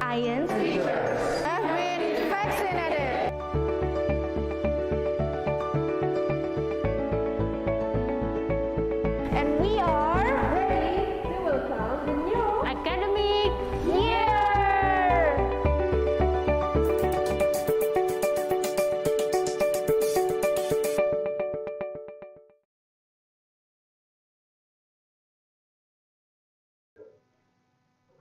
IONS have been vaccinated. And we are ready to welcome the new academic year.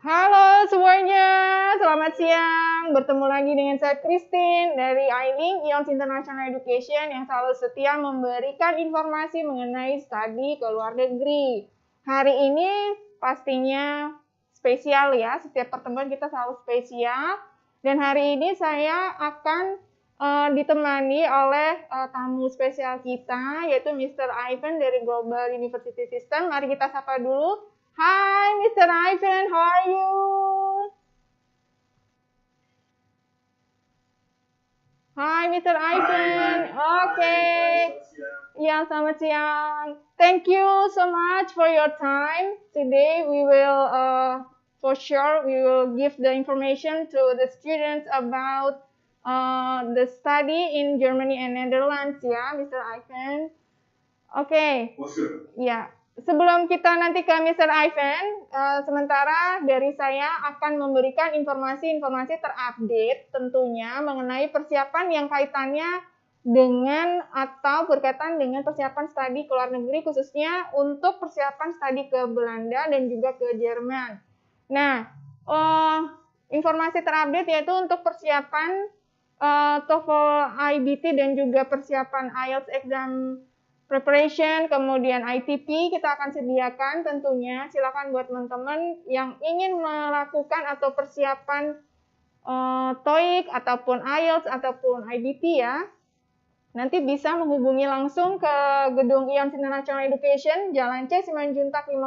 Halo semuanya, selamat siang. Bertemu lagi dengan saya Christine dari IONS International Education yang selalu setia memberikan informasi mengenai studi ke luar negeri. Hari ini pastinya spesial ya, setiap pertemuan kita selalu spesial. Dan hari ini saya akan ditemani oleh tamu spesial kita, yaitu Mr. Ivan dari Global University System. Mari kita sapa dulu. Hi, Mr. Ivan, how are you? Hi, Mr. Ivan. Okay. Ya, selamat siang. Thank you so much for your time. Today we will, for sure, we will give the information to the students about the study in Germany and Netherlands, ya, Mr. Ivan. Okay. For sure. Ya. Sebelum kita nanti ke Mr. Ivan, sementara dari saya akan memberikan informasi-informasi terupdate tentunya mengenai persiapan yang kaitannya dengan atau berkaitan dengan persiapan studi ke luar negeri, khususnya untuk persiapan studi ke Belanda dan juga ke Jerman. Nah, informasi terupdate yaitu untuk persiapan TOEFL IBT dan juga persiapan IELTS exam preparation, kemudian ITP kita akan sediakan tentunya. Silakan buat teman-teman yang ingin melakukan atau persiapan TOEIC ataupun IELTS ataupun IBT ya. Nanti bisa menghubungi langsung ke gedung IONS International Education, Jalan C Simanjuntak 50,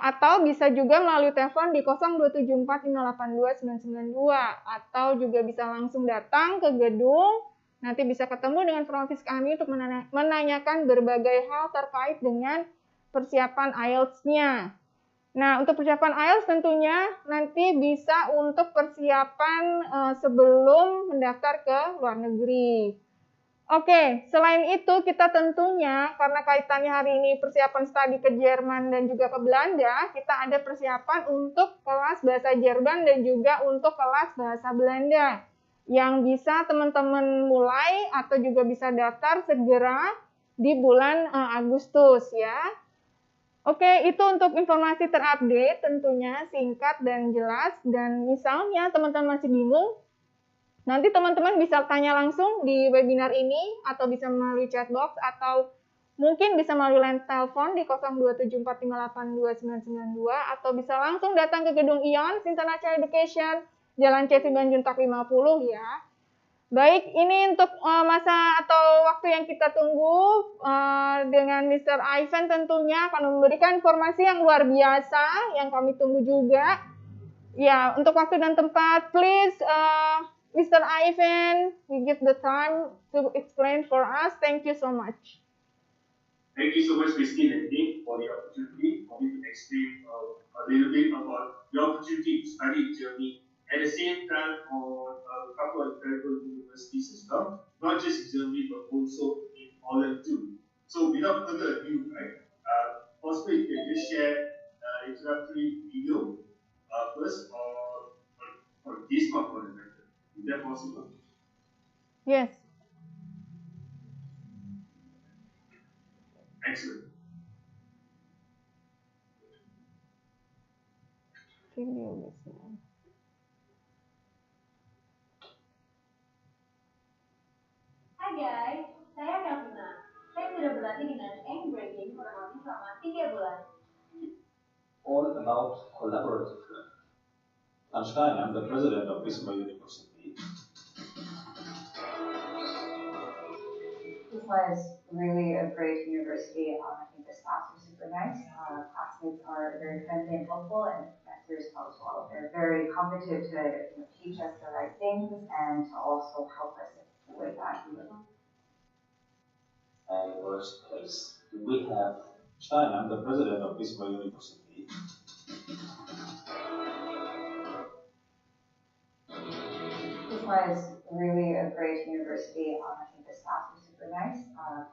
atau bisa juga melalui telepon di 0274582992, atau juga bisa langsung datang ke gedung. Nanti bisa ketemu dengan front office kami untuk menanyakan berbagai hal terkait dengan persiapan IELTS-nya. Nah, untuk persiapan IELTS tentunya nanti bisa untuk persiapan sebelum mendaftar ke luar negeri. Oke, selain itu kita tentunya karena kaitannya hari ini persiapan studi ke Jerman dan juga ke Belanda, kita ada persiapan untuk kelas bahasa Jerman dan juga untuk kelas bahasa Belanda, yang bisa teman-teman mulai atau juga bisa daftar segera di bulan Agustus ya. Oke, itu untuk informasi terupdate tentunya singkat dan jelas. Dan misalnya teman-teman masih bingung, nanti teman-teman bisa tanya langsung di webinar ini atau bisa melalui chatbox atau mungkin bisa melalui line telepon di 0274582992 atau bisa langsung datang ke gedung IONS International Education Jalan C Simanjuntak 50 ya. Baik, ini untuk masa atau waktu yang kita tunggu dengan Mr. Ivan tentunya akan memberikan informasi yang luar biasa yang kami tunggu juga. Ya, untuk waktu dan tempat, please Mr. Ivan, we give the time to explain for us. Thank you so much. Thank you so much, Christine and Nick, for the opportunity for me to explain a little bit about the opportunity to study in Germany. At the same time, on a couple of incredible universities as well, not just in Germany, but also in Holland too. So without further ado, right, possibly you can just share introductory video first or this one for the matter. Is that possible? Yes. Excellent. Video bisa. Hai guys, saya Kavina. Saya sudah berlatih dengan eng breaking kurang lebih selama 3 bulan. All about collaborative learning. I'm Stein, I'm the president of Wismar University. This was really a great university. I think the staff are super nice. Classmates are very friendly and helpful, and professors as well. They're very competent to teach us the right things and to also help us in the way that we live. And worst case, we have Stein, I'm the president of Wismar University. ISMA is really a great university. I think the staff are super nice.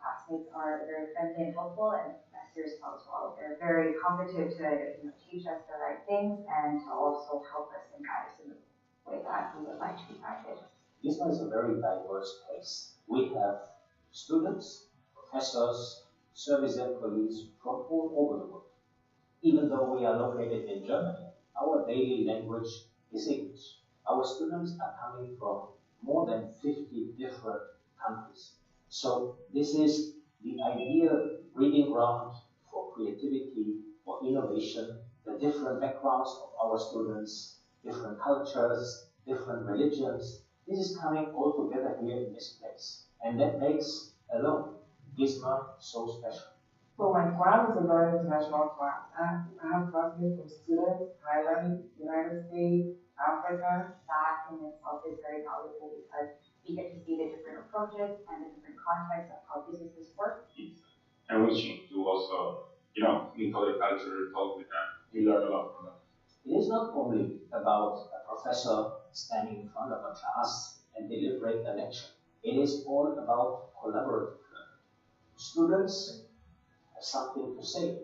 Classmates are very friendly and helpful, and professors as well. They're very competent to teach us the right things and to also help us and guide us in the way that we would like to be guided. ISMA is a very diverse place. We have students, professors, service employees from all over the world. Even though we are located in Germany, our daily language is English. Our students are coming from more than 50 different countries. So this is the ideal breeding ground for creativity, for innovation, the different backgrounds of our students, different cultures, different religions. This is coming all together here in this place. And that makes alone ISMA so special. So my class is a very international class. I have classmates from students, Thailand, United States, Africa. That in itself is very valuable because we get to see the different approaches and the different contexts of how businesses work. Enriching to also, meet other culture, talk with them. You learn a lot from them. It is not only about a professor standing in front of a class and delivering a lecture. It is all about collaborative learning. Students have something to say.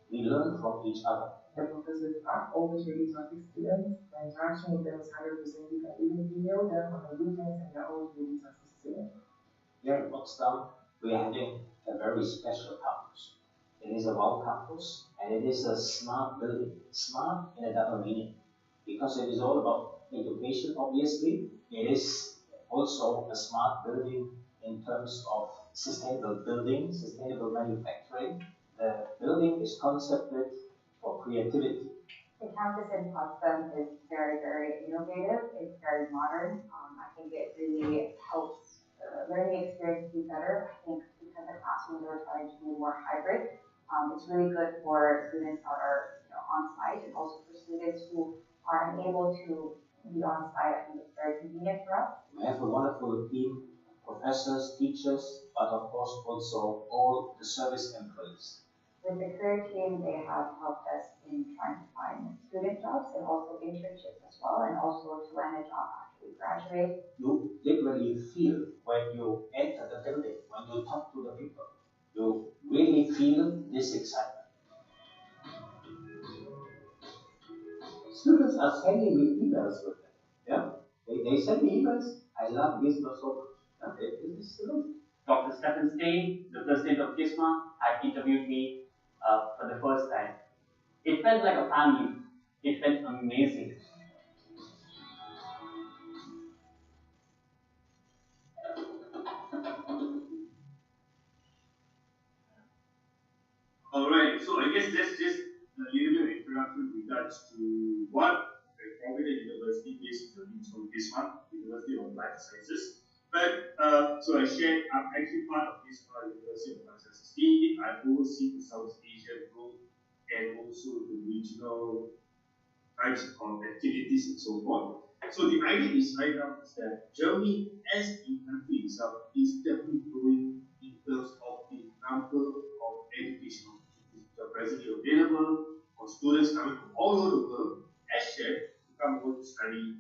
We learn from each other. The professors are always ready to assist students. The interaction with them is 100%. You can even email them on the weekends and they're always ready to assist students. Here in Potsdam, we are having a very special campus. It is a wow campus and it is a smart building. Smart in a double meaning because it is all about education, obviously. It is also a smart building in terms of sustainable building, sustainable manufacturing. The building is concepted for creativity. The campus in Potsdam is very, very innovative. It's very modern. I think it really helps learning experience be better. I think because the classrooms are trying to be more hybrid, it's really good for students that are on site and also for students who are unable to be on site. I think it's very convenient for us. We have a wonderful team, professors, teachers, but of course also all the service employees. With the career team, they have helped us in trying to find student jobs and also internships as well, and also to land a job after we graduate. You literally feel when you enter the building, when you talk to the people, you really feel this excitement. Students are sending me emails with them. Yeah, they send me emails. I love ISMA so much. This is amazing. Dr. Stephen Stein, the president of ISMA, had interviewed me for the first time. It felt like a family. It felt amazing. Alright, so I guess that's just a little bit of introduction with regards to what a prominent university based in Germany called ISMA, University of Life Sciences. But so I shared, I'm actually part of ISMA, University of Life Sciences team. I oversee the South Asia group and also the regional types of activities and so forth. So the idea is right now is that Germany as a country itself is definitely growing in terms of the number of educational opportunities which are presently available for students coming from all over the world as shared to come over to study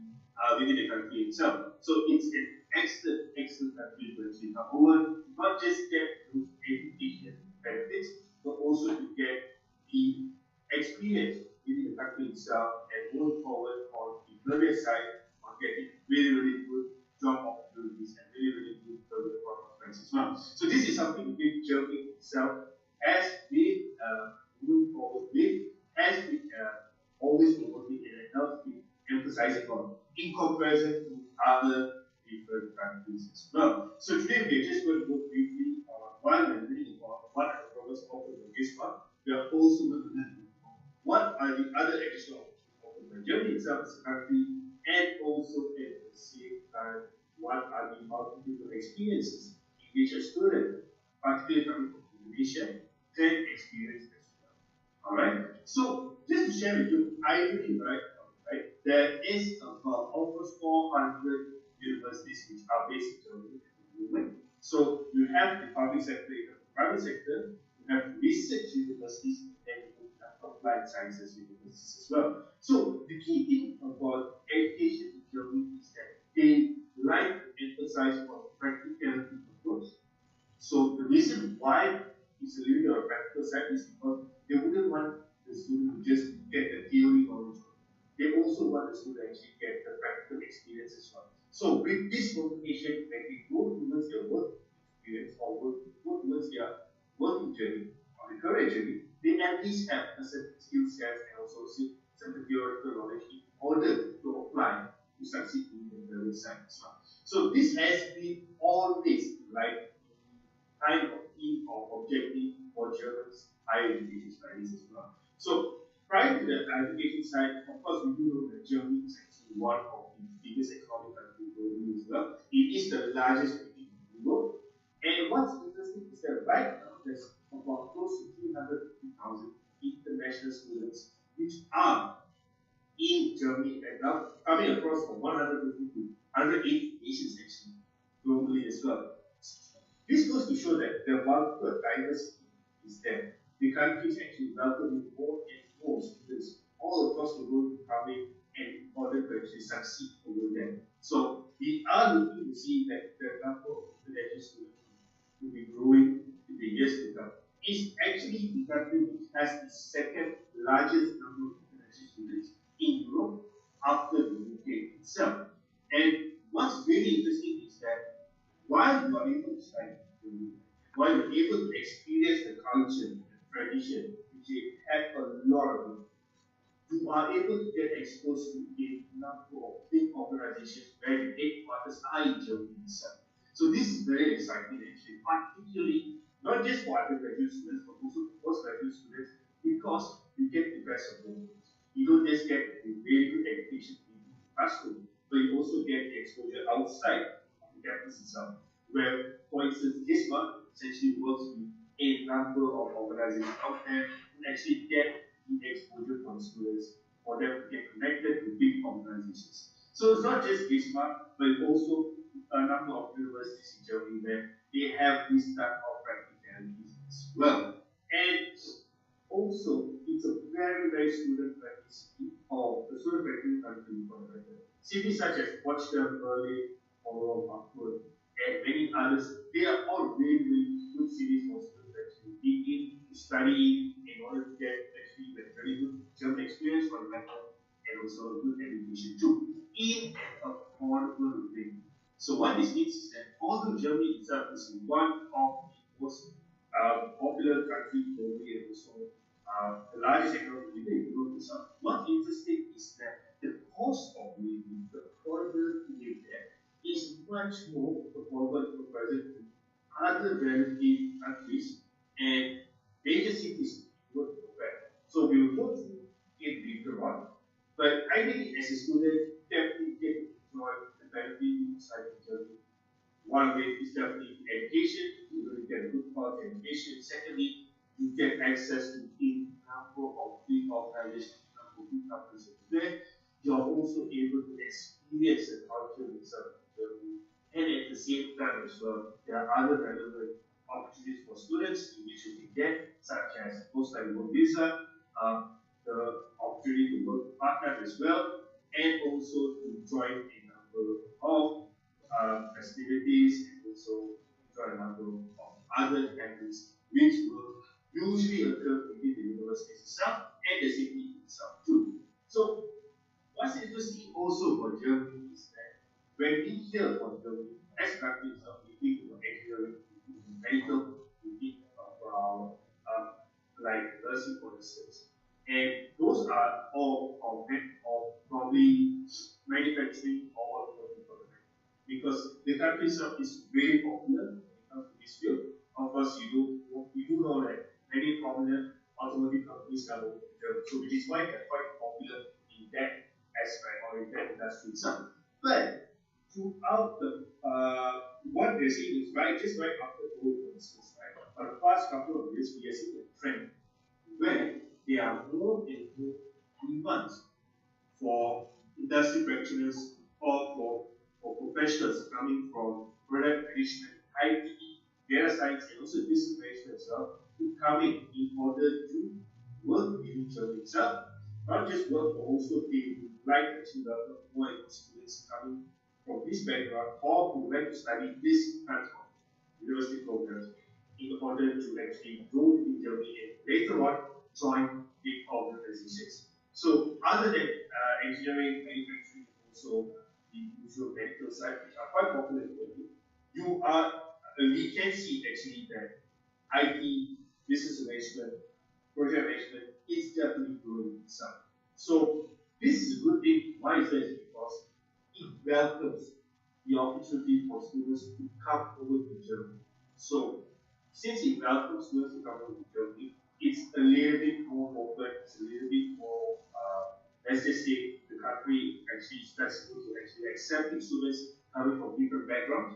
within the country itself. So it's an excellent country to actually come over, not just get those education benefits, but also to get the experience within the country itself and going forward on the career side on getting really, really good job opportunities and really, really good career prospects as well. So this is something with Germany itself as we move forward with, as we always promoting and healthy emphasizing on in comparison to other different countries as well. So today we are just going to go briefly on while we're learning about what are the programs offered by ISMA, we are also going to learn what are the other additional opportunities offered by Germany itself as a country, and also at the same time, what are the multiple experiences in which a student, particularly coming from Indonesia, can experience as well. Alright? So just to share with you, ideally, right, there is about almost 400 universities which are based in Germany at the moment. So you have the public sector, you have the private sector, you have the research universities, and you have applied sciences universities as well. So the key thing about education in Germany is that they like to emphasize on practicality approach. So the reason why it's a little bit of a practical side is because they wouldn't want the student to just get the theory knowledge. They also want the student to actually get the practical experience as well. So with this motivation, when they go towards their work experience or go towards their working journey or the career journey, they at least have a certain skill sets and also certain theoretical knowledge in order to apply to succeed in the career side as well. So this has been always like kind of key or objective for Germany's higher education studies as well. So prior to the education side, of course, we do know that Germany is actually one of the biggest economic countries globally as well. It is the largest country in Europe. And what's interesting is that right now there's about close to 350,000 international students which are in Germany and now coming across from 150 to 180 nations actually globally as well. This goes to show that the multiple diversity is there. The country is actually welcoming more and more students all across the world to come in and in order to actually succeed over there. So we are looking to see that the number of international students will be growing in the years to come. It's actually the country which has the second largest number of international students in Europe after the UK itself. And what's really interesting is that while you are able to study, while you're able to experience the culture, the tradition, which you have a lot of it, you are able to get exposed to a number of big organizations where the headquarters are in Germany itself. So this is very exciting actually, particularly not just for undergraduate students, but also for postgraduate students, because you get the best of both worlds. You don't just get a very good education in the classroom, but you also get the exposure outside of the campus itself, where, for instance, this one essentially works with a number of organizations out there to actually get the exposure for the students, for them to get connected to big organizations. So it's not just GISMA, but also a number of universities in Germany where they have this type of practicalities as well. And also, it's a very, very student-friendly city, or a student-friendly country for the better. Cities such as Potsdam, Berlin, or Frankfurt, and many others, they are all really, really good cities for students actually be in, to study, in order to get actually a very good German experience for the better, and also a good education too, in an affordable way. So what this means is that although Germany itself is one of the most popular countries globally and also the largest economy in the Europe itself, what's interesting is that the cost of living, the affordability to live there, is much more affordable in comparison to other relative countries and major cities would compare. So we will go through it later on. But ideally, as a student, definitely get to enjoy the benefit of studying in Germany. One way is definitely education. You're going to get a good quality education. Secondly, you get access to a number of big organizations, a number of big companies there. You're also able to experience the culture itself in Germany. And at the same time as well, there are other relevant opportunities for students in which you can get, such as post-study work visa, the opportunity to work part-time as well, and also to join a number of festivities and also join a number of other activities which will usually occur within the university itself and the city itself too. So what's interesting also for Germany is that when we hear about Germany as a country itself, we think about engineering, we think about medical, we think about like nursing for instance. And those are all probably manufacturing or working for the because the country itself is very popular when it comes to this field. Of course, you do know that many prominent automotive companies are located in Germany, so which is why they're quite popular in that aspect or in that industry itself. But throughout the what we're seeing is just right after COVID, for instance, right? For the past couple of years, we are seeing a trend where there are more and more demands for industry practitioners or for professionals coming from product management, IT, data science, and also business management as well to come in order to work within Germany itself. Not just work, but also they would like to actually welcome more and more students coming from this background or who went to study this kind of university programs in order to actually go to Germany and later on join big organizations. So other than engineering, manufacturing, also the usual medical side, which are quite popular in Germany, we can see actually that IT, business management, project management is definitely growing itself. So this is a good thing. Why is that? Because it welcomes the opportunity for students to come over to Germany. So since it welcomes students to come over to Germany, it's a little bit more open, it's a little bit more, let's just say the country actually is flexible to actually accepting students coming from different backgrounds.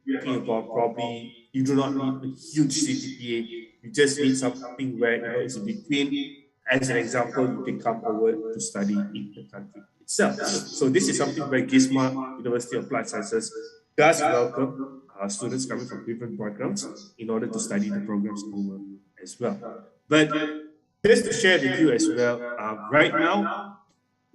We are talking about probably you do not need a huge CGPA. You just need something where it's in between. As an example, you can come over to study in the country itself. So this is something where GISMA, University of Applied Sciences, does welcome students coming from different backgrounds in order to study the programs over as well. But just to share with you as well, right now,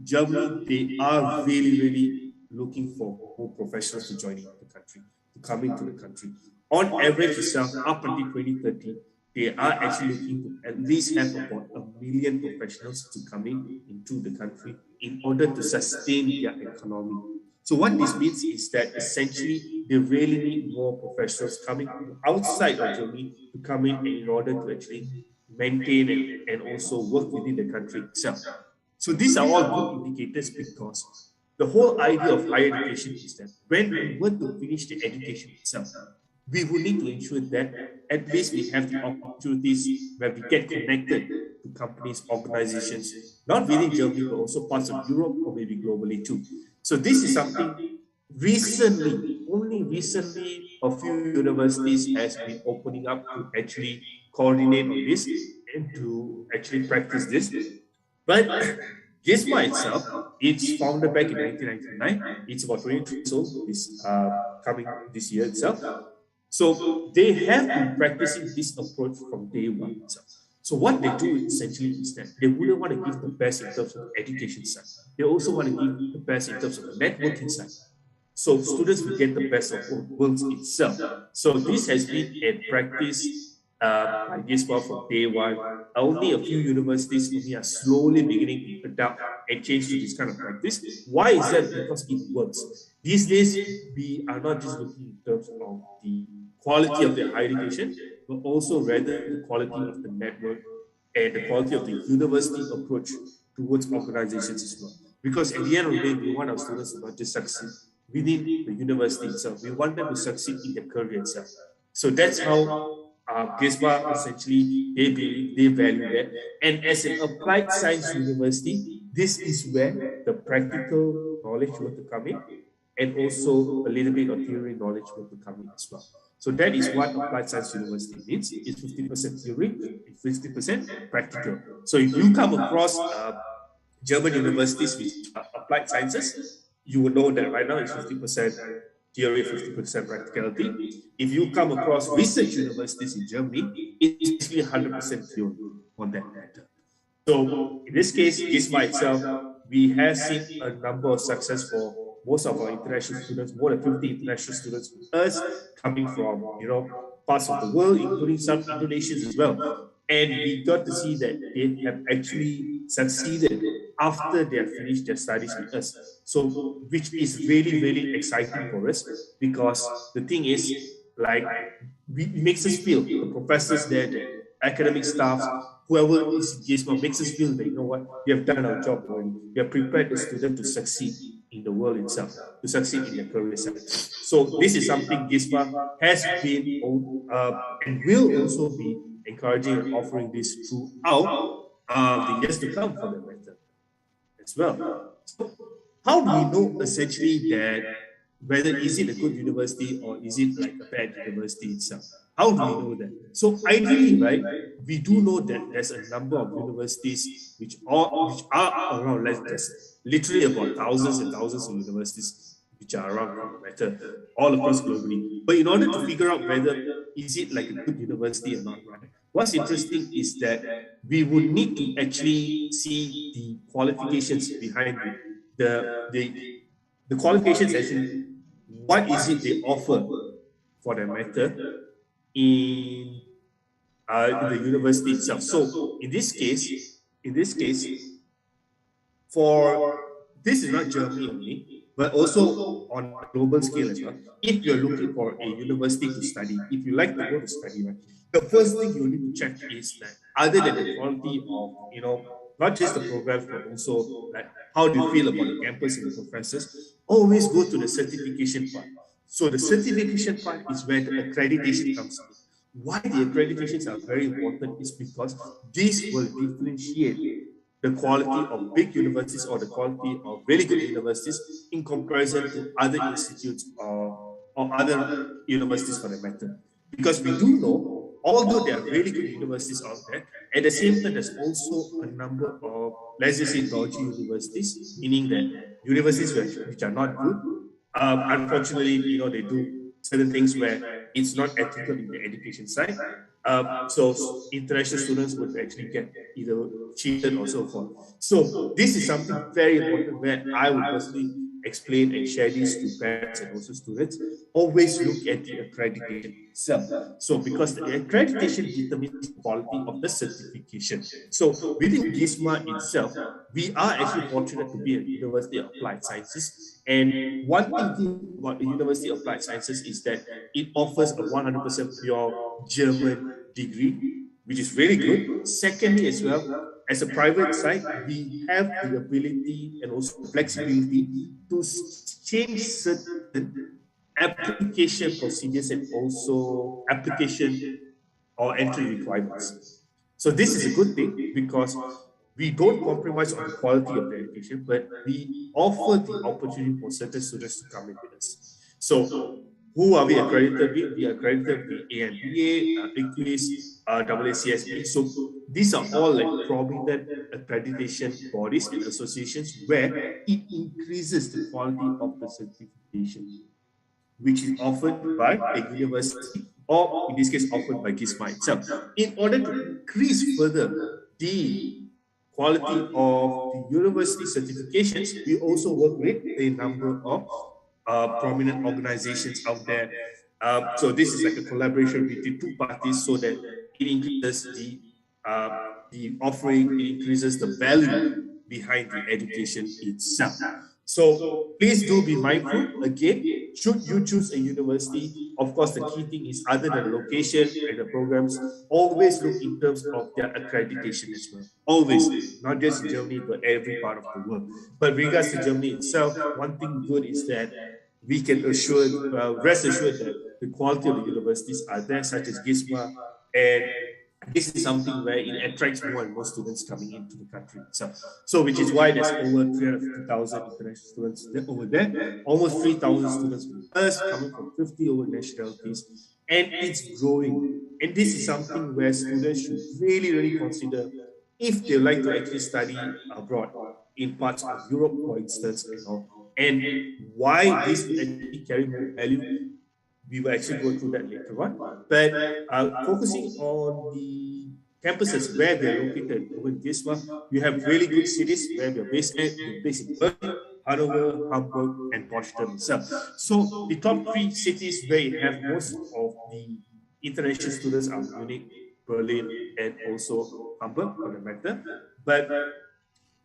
Germany, they are really looking for more professionals to join the country, to come into the country. On average itself, up until 2030, they are actually looking to at least have about 1 million professionals to come into the country in order to sustain their economy. So what this means is that essentially they really need more professionals coming from outside of Germany to come in order to actually maintain and also work within the country itself. So these are all good indicators because the whole idea of higher education is that when we were to finish the education itself, we will need to ensure that at least we have the opportunities where we get connected to companies, organizations, not within Germany, but also parts of Europe or maybe globally too. So this is something only recently, a few universities has been opening up to actually coordinate on this and to actually practice this. But GISMA itself, it's founded back in 1999. It's about 23 years old, coming this year itself. So they have been practicing this approach from day one itself. So what they do essentially is that they wouldn't want to give the best in terms of the education side. They also want to give the best in terms of the networking side. So students will get the best of both worlds itself. So this has been a practice by GISMA from day one. Only a few universities only are slowly beginning to adapt and change to this kind of practice. Why is that? Because it works. These days, we are not just looking in terms of the quality of the higher education, but also rather the quality of the network and the quality of the university approach towards organizations as well. Because at the end of the day, we want our students to not just succeed within the university itself. We want them to succeed in their career itself. So that's how GISMA essentially they value that. And as an applied science university, this is where the practical knowledge were to come in, and also a little bit of theory knowledge were to come in as well. So that is what applied science university means. It's 50% theory, 50% practical. So if you come across German universities which are applied sciences, you will know that right now it's 50% theory, 50% practicality. If you come across research universities in Germany, it's basically 100% theory on that matter. So in this case, GISMA itself, we have seen a number of success for most of our international students, more than 50 international students with us coming from, parts of the world, including some Indonesians as well. And we got to see that they have actually succeeded after they have finished their studies with us. So, which is really exciting for us, because the thing is, like, it makes us feel, the professors there, the academic staff, whoever is in GISMA, makes us feel that, you know what, we have done our job already. We have prepared the student to succeed in the world itself, to succeed in their career side. So this is something GISMA has been and will also be encouraging and offering this throughout the years to come for the matter as well. So how do we know essentially that whether is it a good university or is it like a bad university itself? How do we know that? So ideally, right, we do know that there's a number of universities which are around, like there's literally about thousands and thousands of universities which are around for the matter all across globally. But in order to figure out whether is it like a good university or not, right? What's interesting is that we would need to actually see the qualifications behind the the qualifications actually, what is it they offer for that matter in the university itself. So in this case, for this is not Germany only, but also on a global scale as well. If you're looking for a university to study, if you like to go to study, right, the first thing you need to check is that other than the quality of, not just the programs, but also like how do you feel about the campus and the professors, always go to the certification part. So the certification part is where the accreditation comes in. Why the accreditations are very important is because this will differentiate the quality of big universities or the quality of really good universities in comparison to other institutes or other universities for that matter. Because we do know, although there are really good universities out there, at the same time, there's also a number of, let's just say, dodgy universities, meaning that universities which are not good. Unfortunately, they do certain things where it's not ethical in the education side. So international students would actually get either cheated or so forth. So this is something very important where I would personally explain and share this to parents and also students. Always look at the accreditation itself. So because the accreditation determines the quality of the certification. So within GISMA itself, we are actually fortunate to be a University of Applied Sciences. And one thing good about the University of Applied Sciences is that it offers a 100% pure German degree, which is really good. Secondly, as well, as a private site, we have the ability and also flexibility to change certain application procedures and also application or entry requirements. So this is a good thing because we don't compromise on the quality of the education, but we offer the opportunity for certain students to come in with us. So who are we accredited with? We are accredited with ANBA, ICLIS, AACSB. So these are all like prominent accreditation bodies and associations where it increases the quality of the certification, which is offered by a university or in this case offered by GISMA itself. In order to increase further the quality of the university certifications, we also work with a number of prominent organizations out there. So this is like a collaboration between two parties so that it increases the offering, it increases the value behind the education itself. So please do be mindful. Again, should you choose a university, of course, the key thing is other than the location and the programs, always look in terms of their accreditation as well. Always, not just in Germany, but every part of the world. But regards to Germany itself, one thing good is that we can rest assured that the quality of the universities are there, such as GISMA, and this is something where it attracts more and more students coming into the country itself. So, which is why there's over 350,000 international students over there, almost 3,000 students with us, coming from 50 over nationalities, and it's growing. And this is something where students should really, really consider if they like to actually study abroad in parts of Europe, for instance, and why this would actually carry more value. We will actually go through that later on. But focusing on the campuses where we are located over in GISMA, we have really good cities where we are based at. We're based in Berlin, Hanover, Hamburg, and Potsdam itself. So the top three cities where you have most of the international students are Munich, Berlin, and also Hamburg for the matter. But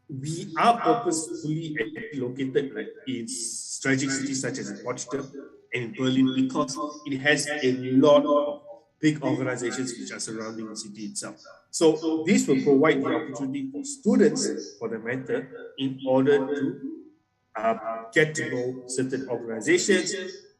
we are purposefully located like in strategic cities such as in Potsdam and in Berlin because it has a lot of big organizations which are surrounding the city itself. So this will provide the opportunity for students, for the matter, in order to get to know certain organizations,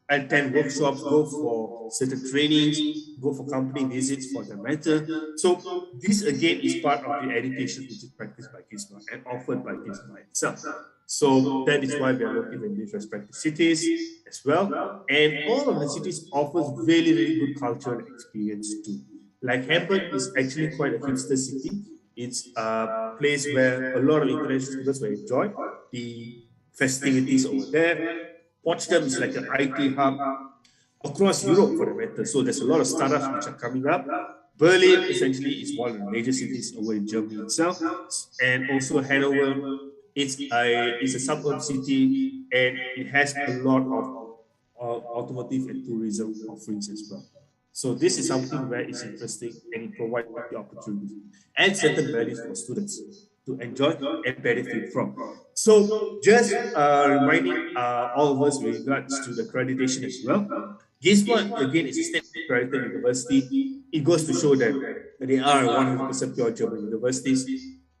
attend workshops, go for certain trainings, go for company visits for the matter. So this again is part of the education which is practiced by GISMA and offered by GISMA itself. So that is why we are located in these respective cities as well. And all of the cities offers really, really good cultural experience too. Like Hamburg is actually quite a hipster city. It's a place where a lot of international students will enjoy the festivities over there. Potsdam is like an IT hub across Europe for the matter. So there's a lot of startups which are coming up. Berlin essentially is one of the major cities over in Germany itself. And also Hanover it's a suburb city, and it has a lot of automotive and tourism offerings as well. So this is something where it's interesting and it provides the opportunities and certain values for students to enjoy and benefit from. So just reminding all of us with regards to the accreditation as well. GISMA again is a state accredited university. It goes to show that they are 100% pure German universities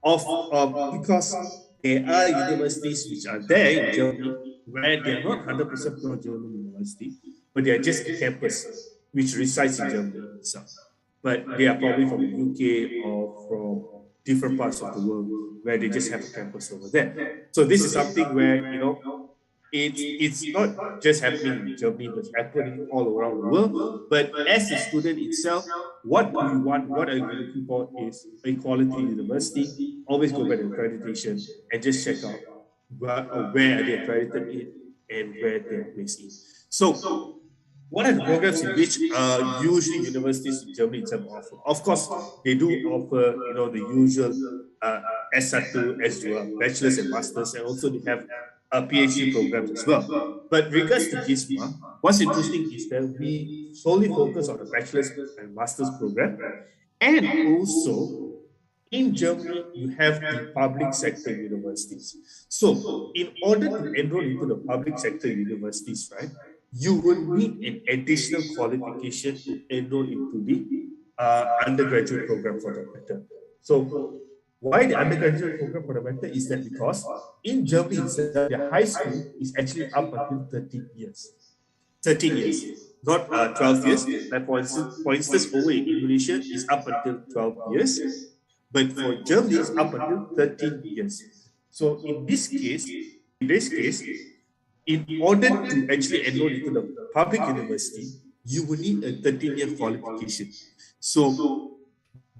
because there are universities which are there in Germany where they are not 100% pure German university, but they are just a campus which resides in Germany itself. But they are probably from the UK or from different parts of the world where they just have a campus over there. So this is something where, you know, it's not just happening in Germany, but it's happening all around the world. But as a student itself, what do you want? What are you looking for is a quality university. Always go by the accreditation and just check out where are they accredited in and where they are placed in. So what are the programs in which usually universities in Germany itself offer? Of course, they do offer, you know, the usual S1, S2, bachelor's and master's, and also they have PhD programs as well. But regards to GISMA, what's interesting is that we solely focus on the bachelor's and master's program, and also in Germany, you have the public sector universities. So, in order to enroll into the public sector universities, right, you will need an additional qualification to enroll into the undergraduate program for that matter. So, why the undergraduate program for the matter is that because in Germany itself, the high school is actually up until 13 years. 13 years, not 12 years. Like for instance, over in Indonesia, is up until 12 years. But for Germany, it's up until 13 years. So in this case, in order to actually enroll into the public university, you will need a 13-year qualification. So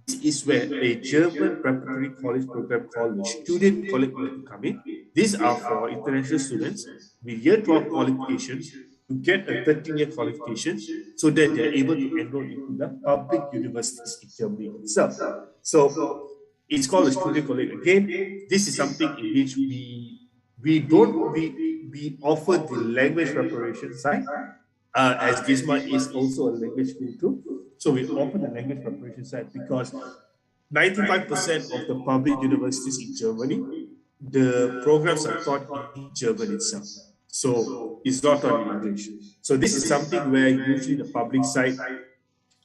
this is where a German preparatory college program called the Student College will come in. These are for international students with year 12 qualifications to get a 13-year qualification so that they're able to enroll into the public universities in Germany itself. So it's called a student college. Again, this is something in which we offer the language preparation side, as GISMA is also a language school too. So we offer the language preparation side because 95% of the public universities in Germany, the programs are taught in German itself. So it's not taught in English. So this is something where usually the public side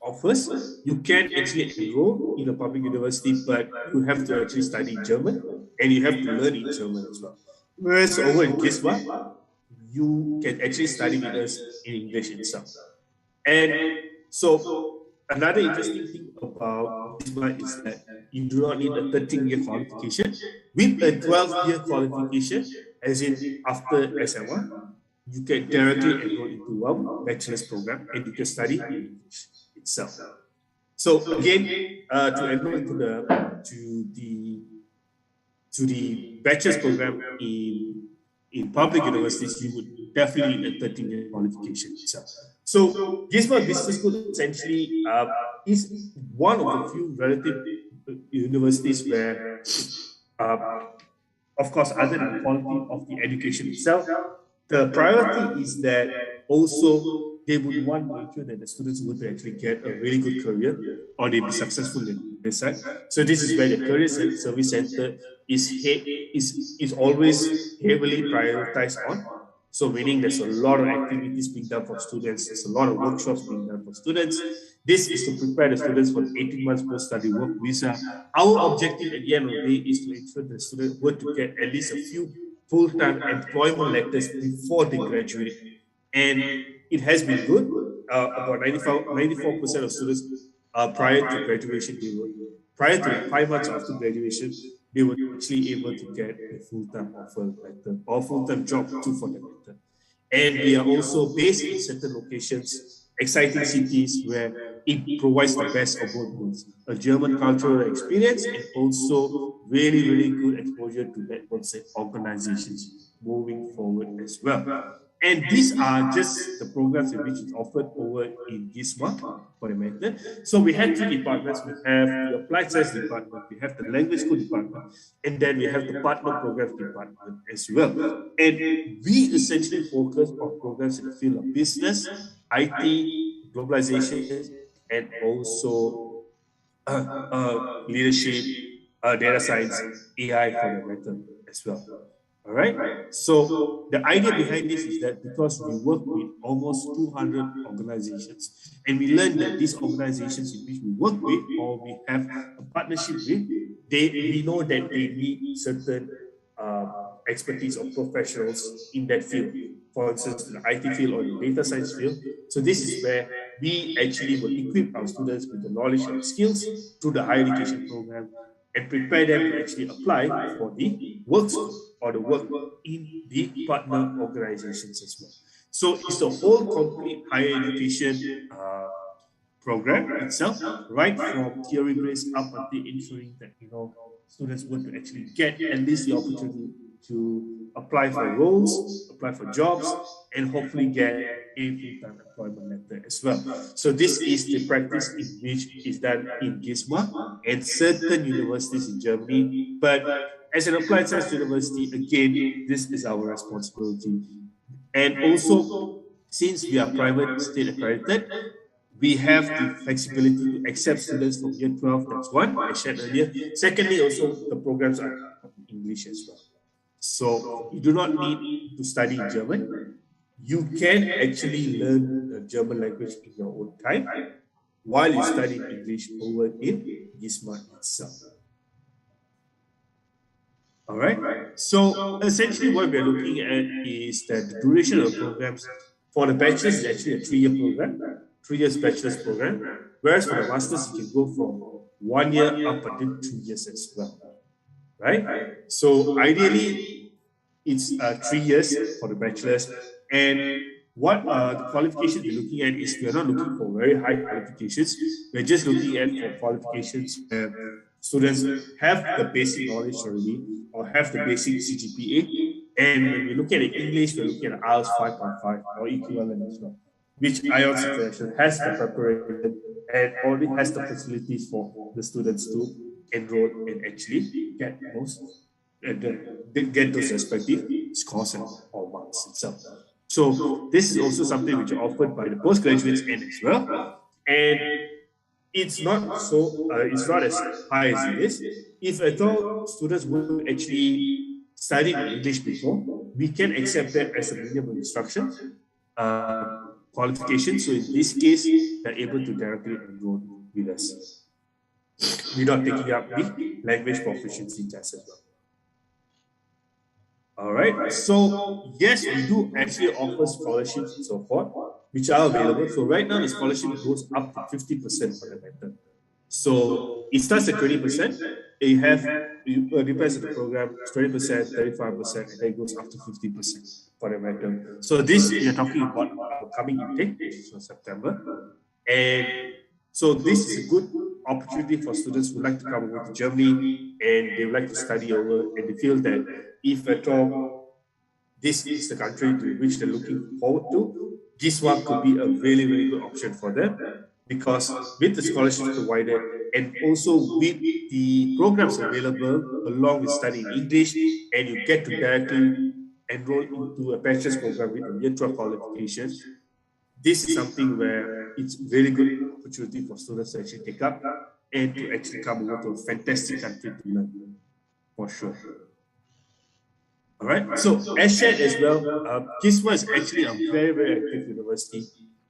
offers. You can actually enroll in a public university, but you have to actually study German and you have to learn in German as well. Whereas over in GISMA, you can actually study with us in English itself. And so another interesting thing about GISMA is that you do not need a 13-year qualification. With a 12-year qualification, as in after SM1, you can directly enroll into a bachelor's program and you can study in English itself. So again, to enroll into the bachelor's program in public universities, you would definitely need a 13-year qualification itself. So GISMA Business School essentially is one of the few relative universities where, of course, other than the quality of the education itself, the priority is that also they would want to ensure that the students would actually get a really good career or they be successful in this side. So this is where the Career Service Center is always heavily prioritized on. So meaning there's a lot of activities being done for students, there's a lot of workshops being done for students. This is to prepare the students for 18 months post-study work visa. Our objective at the end of the day is to ensure the students were to get at least a few full-time employment letters before they graduate. And it has been good. About 94% of students prior to graduation, prior to like 5 months after graduation, they were actually able to get a full-time offer letter or full-time job too for that matter. And we are also based in certain locations, exciting cities where it provides the best of both worlds. A German cultural experience and also really good exposure to networks and organizations moving forward as well. And these are just the programs in which is offered over in GISMA for the matter. So we have three departments. We have the Applied Science Department, we have the Language School Department, and then we have the Partner Programs Department as well. And we essentially focus on programs in the field of business, IT, globalization, and also leadership, data science, AI for the matter as well. All right. So the idea behind this is that because we work with almost 200 organizations, and we learn that these organizations in which we work with or we have a partnership with, we know that they need certain expertise or professionals in that field. For instance, the IT field or the data science field. So this is where we actually will equip our students with the knowledge and skills through the higher education program and prepare them to actually apply for the work scope or the work in the partner organizations as well. So it's the whole complete higher education program itself, right from theory based up until ensuring that students want to actually get at least the opportunity to apply for roles, apply for jobs, and hopefully get a full-time employment letter as well. So this is the practice in which is done in GISMA and certain universities in Germany. But as an applied science university, again, this is our responsibility. And also, since we are private state accredited, we have the flexibility to accept students from year 12. That's one, I shared earlier. Secondly, also, the programs are in English as well. So you do not need to study German. You can actually learn the German language in your own time while you study English over in GISMA itself. All right. So essentially what we're looking at is that the duration of the programs for the bachelor's is actually a 3-year program, 3 years bachelor's program, whereas for the master's you can go from 1 year up until 2 years as well. Right? So ideally it's 3 years for the bachelor's, and what the qualifications we're looking at is we're not looking for very high qualifications. We're just looking at for qualifications where students have the basic knowledge already or have the basic CGPA. And when we look at English, we're looking at IELTS 5.5 or equivalent as well, which IONS International has the preparation and already has the facilities for the students to enroll and actually get those respective scores or marks itself. So this is also something which are offered by the postgraduates end as well, and it's not as high as it is. If at all students would actually study in English before, we can accept that as a minimum instruction qualification. So in this case, they're able to directly enroll with us without taking up the language proficiency test as well. All right. So yes, we do actually offer scholarships and so forth, which are available. So right now the scholarship goes up to 50% for the matter. So it starts at 20%. It depends on the program, 20%, 35%, and then it goes up to 50% for the matter. So this we are talking about our coming intake, which is for September. And so this is a good opportunity for students who like to come over to Germany and they would like to study over, and they feel that if at all this is the country to which they're looking forward to, GISWA could be a really, really good option for them, because with the scholarships provided and also with the programs available along with studying English, and you get to directly enroll into a bachelor's program with a year 12 qualification, this is something where it's really good opportunity for students to actually take up and to actually come over to a fantastic country to learn, for sure. All right. So as shared as well, GISWA is actually a very, very active university.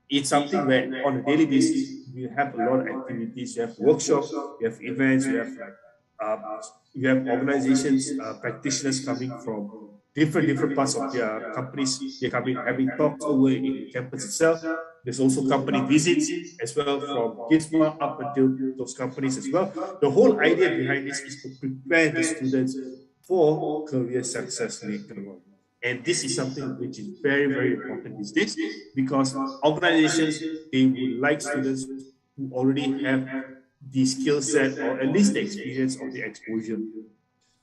It's something where on a daily basis, we have a lot of activities. You have workshops, you have events, you have organizations, practitioners coming from different parts of their companies. They're coming, having talks over in the campus itself. There's also company visits as well from GISWA up until those companies as well. The whole idea behind this is to prepare the students for career success later on. And this is something which is very, very important these days, because organizations, they would like students who already have the skill set or at least the experience or the exposure.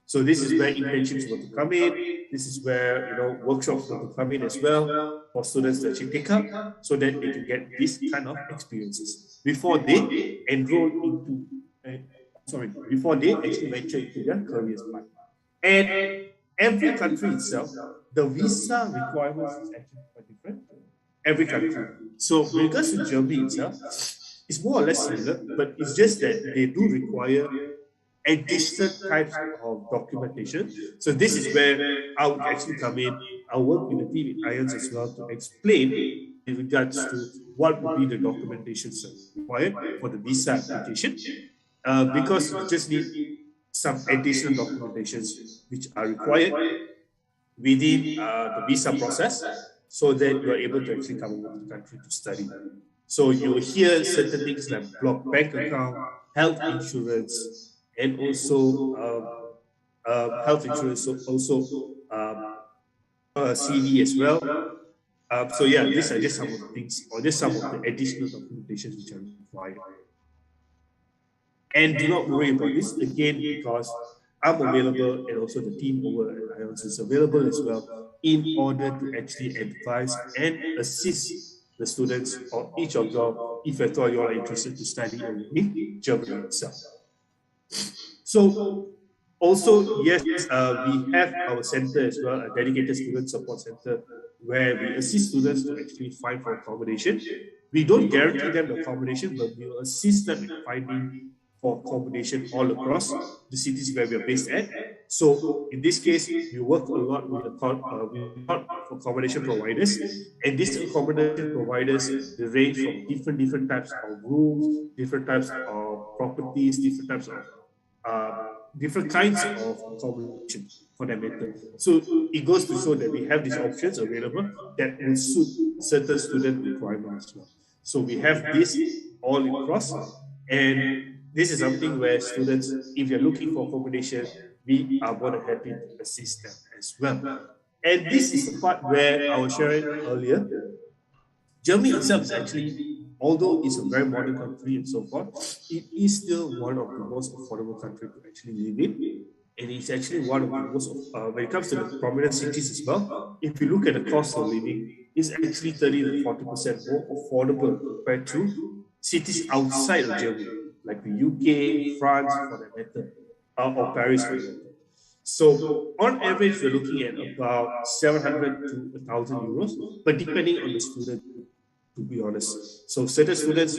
So this is where internships were to come in. This is where workshops were to come in as well. for students to actually take up so that they can get this kind of experiences before they enroll into, before they actually venture into their careers path. And every country itself, the visa requirements is actually quite different. Every country. So, with regards to Germany itself, it's more or less similar, but it's just that they do require additional types of documentation. So this is where I would actually come in. I'll work with the team in IONS as well to explain in regards to what would be the documentation required for the visa application, because you just need some additional documentations which are required within the visa process so that you are able to actually come over to the country to study. So you will hear certain things like block bank account, health insurance, and also health insurance, so also CV as well. So yeah, these are just some of the things, or just some of the additional documentations which are required. And do not worry about this again, because I'm available and also the team over at IONS is available as well in order to actually advise and assist the students or each of you if at all you are interested to study over in Germany itself. So also, yes, we have our center as well, a dedicated student support center, where we assist students to actually find for accommodation. We don't guarantee them the accommodation, but we will assist them in finding for accommodation all across the cities where we are based at. So in this case, we work a lot with accommodation providers, and these accommodation providers, they range from different types of rooms, different types of properties, different types of different kinds of accommodation for that matter. So it goes to show that we have these options available that will suit certain student requirements as well. So we have this all across, and this is something where students, if you're looking for accommodation, we are more than happy to assist them as well. And this is the part where I was sharing earlier. Germany itself is actually, although it's a very modern country and so forth, it is still one of the most affordable countries to actually live in. And it's actually one of the most, when it comes to the prominent cities as well, if you look at the cost of living, it's actually 30 to 40% more affordable compared to cities outside of Germany, like the UK, France, for that matter, or Paris, for that matter. So on average, we're looking at about 700 to 1,000 euros, but depending on the student, to be honest. So certain students,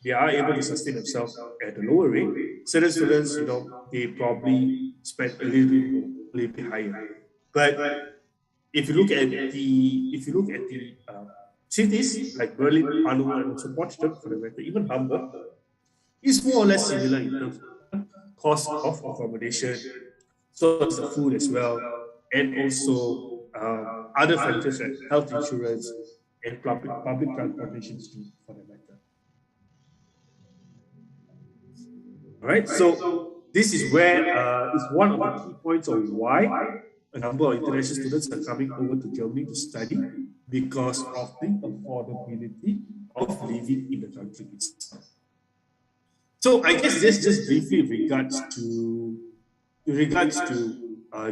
they are able to sustain themselves at a lower rate. Certain students, they probably spend a little bit more, a little bit higher. But if you look at the cities like Berlin, Hannover, and also Potsdam, for the matter, even Hamburg, it's more or less similar in terms of cost of accommodation, so as the food as well, and also other factors like health insurance and public transportation scheme, for that matter. All right, so this is where is one of the key points of why a number of international students are coming over to Germany to study, because of the affordability of living in the country itself. So I guess this just briefly in regards to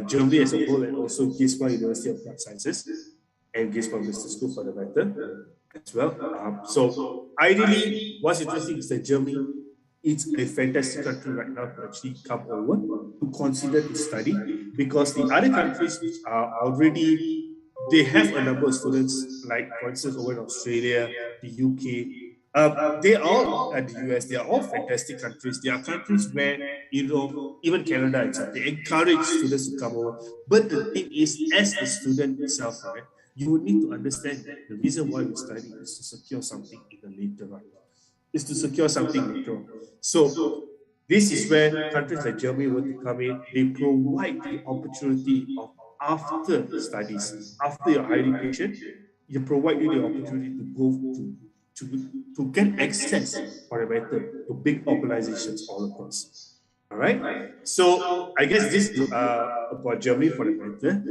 Germany as a whole, and also Gisma University of Applied Sciences and Gisma Business School, for the matter, as well. So ideally, what's interesting is that Germany, it's a fantastic country right now to actually come over to consider to study, because the other countries which are already, they have a number of students, like for instance over in Australia, the UK, they all at the US, they are all fantastic countries. They are countries where, even Canada itself, they encourage students to come over. But the thing is, as a student itself, right, you would need to understand that the reason why we study is to secure something in the later on. Is to secure something later on. So this is where countries like Germany were to come in. They provide the opportunity of after studies, after your higher education, you provide you the opportunity to go to get access, for a matter, to big organizations all across. All right. So I guess this is about Germany, for the matter.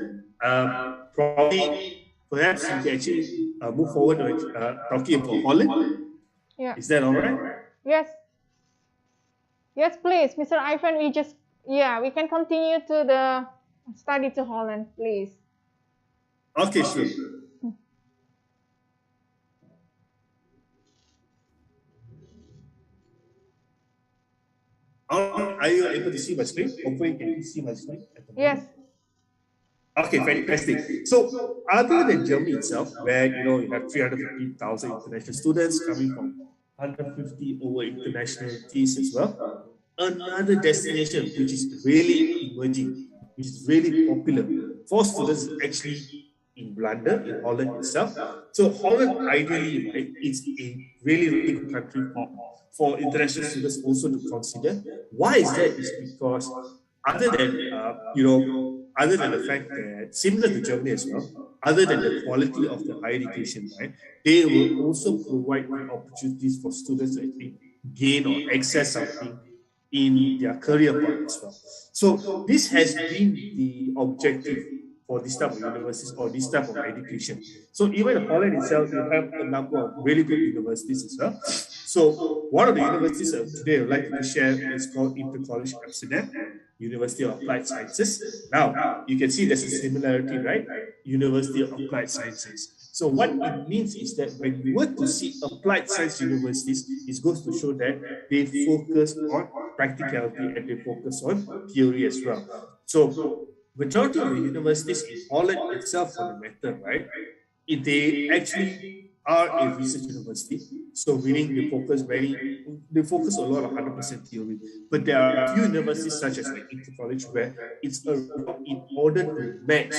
Probably, perhaps we can actually move forward to talking about Holland. Yeah. Is that all right? Yes. Yes, please, Mr. Ivan. We can continue to the study to Holland, please. Okay, sure. are you able to see my screen? Hopefully, can you see my screen at the Yes. moment? Okay, fantastic. So, other than Germany itself, where you have 350,000 international students coming from 150 over internationalities as well, another destination which is really emerging, which is really popular for students, is actually in Belanda, in Holland itself. So Holland, ideally, right, it's a really, really good country for international students also to consider. Why is that? Is because other than other than the fact that similar to Germany as well, other than the quality of the higher education, right, they will also provide the opportunities for students to actually gain or access something in their career path as well. So this has been the objective for this type of universities or this type of education. So even in Holland itself, you have a number of really good universities as well. So one of the universities today I would like to share is called Intercollege Amsterdam, University of Applied Sciences. Now, you can see there's a similarity, right? University of Applied Sciences. So what it means is that when you were to see applied science universities, it goes to show that they focus on practicality and they focus on theory as well. So majority of the universities in Holland itself, for the matter, right, they actually are a research university. So meaning they focus a lot on 100% theory. But there are a few universities such as like Intercollege where it's around in order to match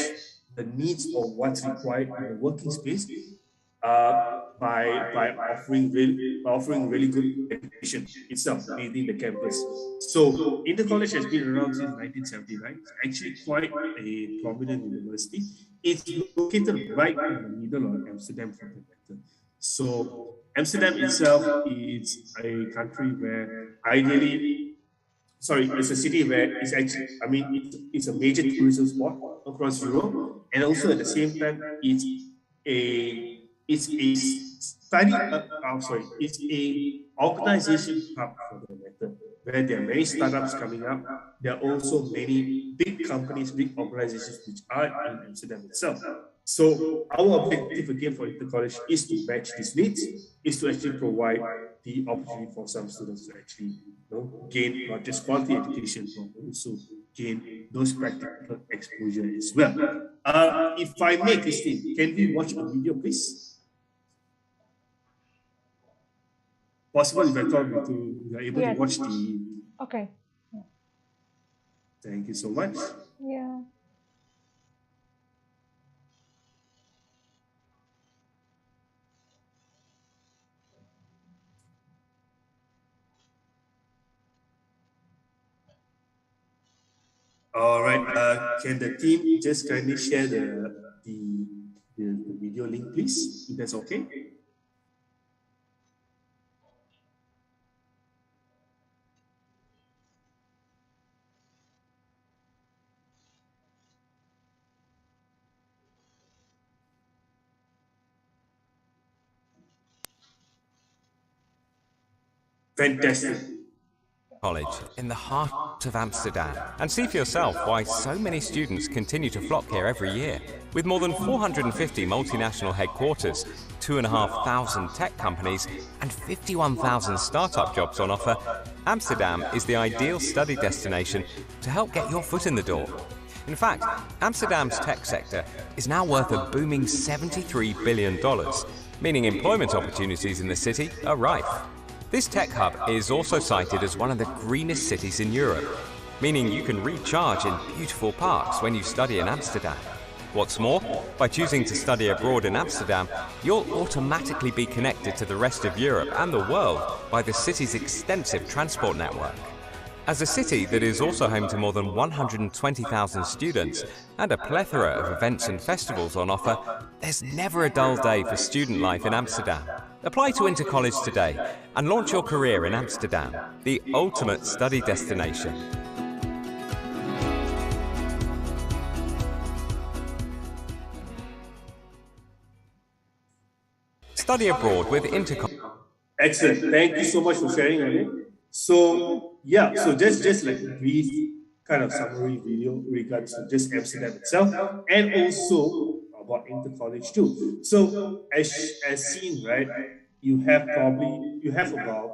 the needs of what's required in the working space by offering really good education itself within the campus. So Intercollege has been around since 1979. It's actually quite a prominent university. It's located right in the middle of Amsterdam for the matter. So Amsterdam itself is a country where it's a city where it's actually, I mean, it's a major tourism spot across Europe, and also at the same time, it's a study, it's a organization hub for the matter, where there are many startups coming up. There are also many big companies, big organizations which are in Amsterdam itself. So our objective again for Intercollege is to match these needs, is to actually provide the opportunity for some students to actually gain not just quality education, but also gain those practical exposure as well. If I may, Christine, can we watch a video, please? Possible if I thought we are able to watch the. Okay. Thank you so much. Yeah. All right. Can the team just kindly share the video link, please? If that's okay. Fantastic. College in the heart of Amsterdam, and see for yourself why so many students continue to flock here every year. With more than 450 multinational headquarters, 2,500 tech companies, and 51,000 startup jobs on offer, Amsterdam is the ideal study destination to help get your foot in the door. In fact, Amsterdam's tech sector is now worth a booming $73 billion, meaning employment opportunities in the city are rife. This tech hub is also cited as one of the greenest cities in Europe, meaning you can recharge in beautiful parks when you study in Amsterdam. What's more, by choosing to study abroad in Amsterdam, you'll automatically be connected to the rest of Europe and the world by the city's extensive transport network. As a city that is also home to more than 120,000 students and a plethora of events and festivals on offer, there's never a dull day for student life in Amsterdam. Apply to Intercollege today and launch your career in Amsterdam, the ultimate study destination. Study abroad with Intercollege. Excellent. Thank you so much for sharing, Amy. So yeah, so just like a brief kind of summary video regards to just Amsterdam itself and also about Intercollege too. So as seen, right, you have about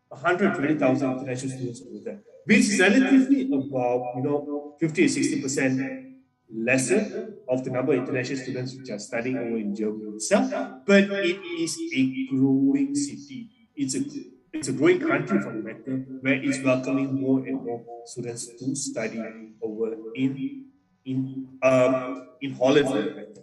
120,000 international students over there. which is relatively about 50 to 60% lesser of the number of international students which are studying over in Germany itself, but it is a growing city. It's a growing country for the matter, where it's welcoming more and more students to study over in Holland for the matter.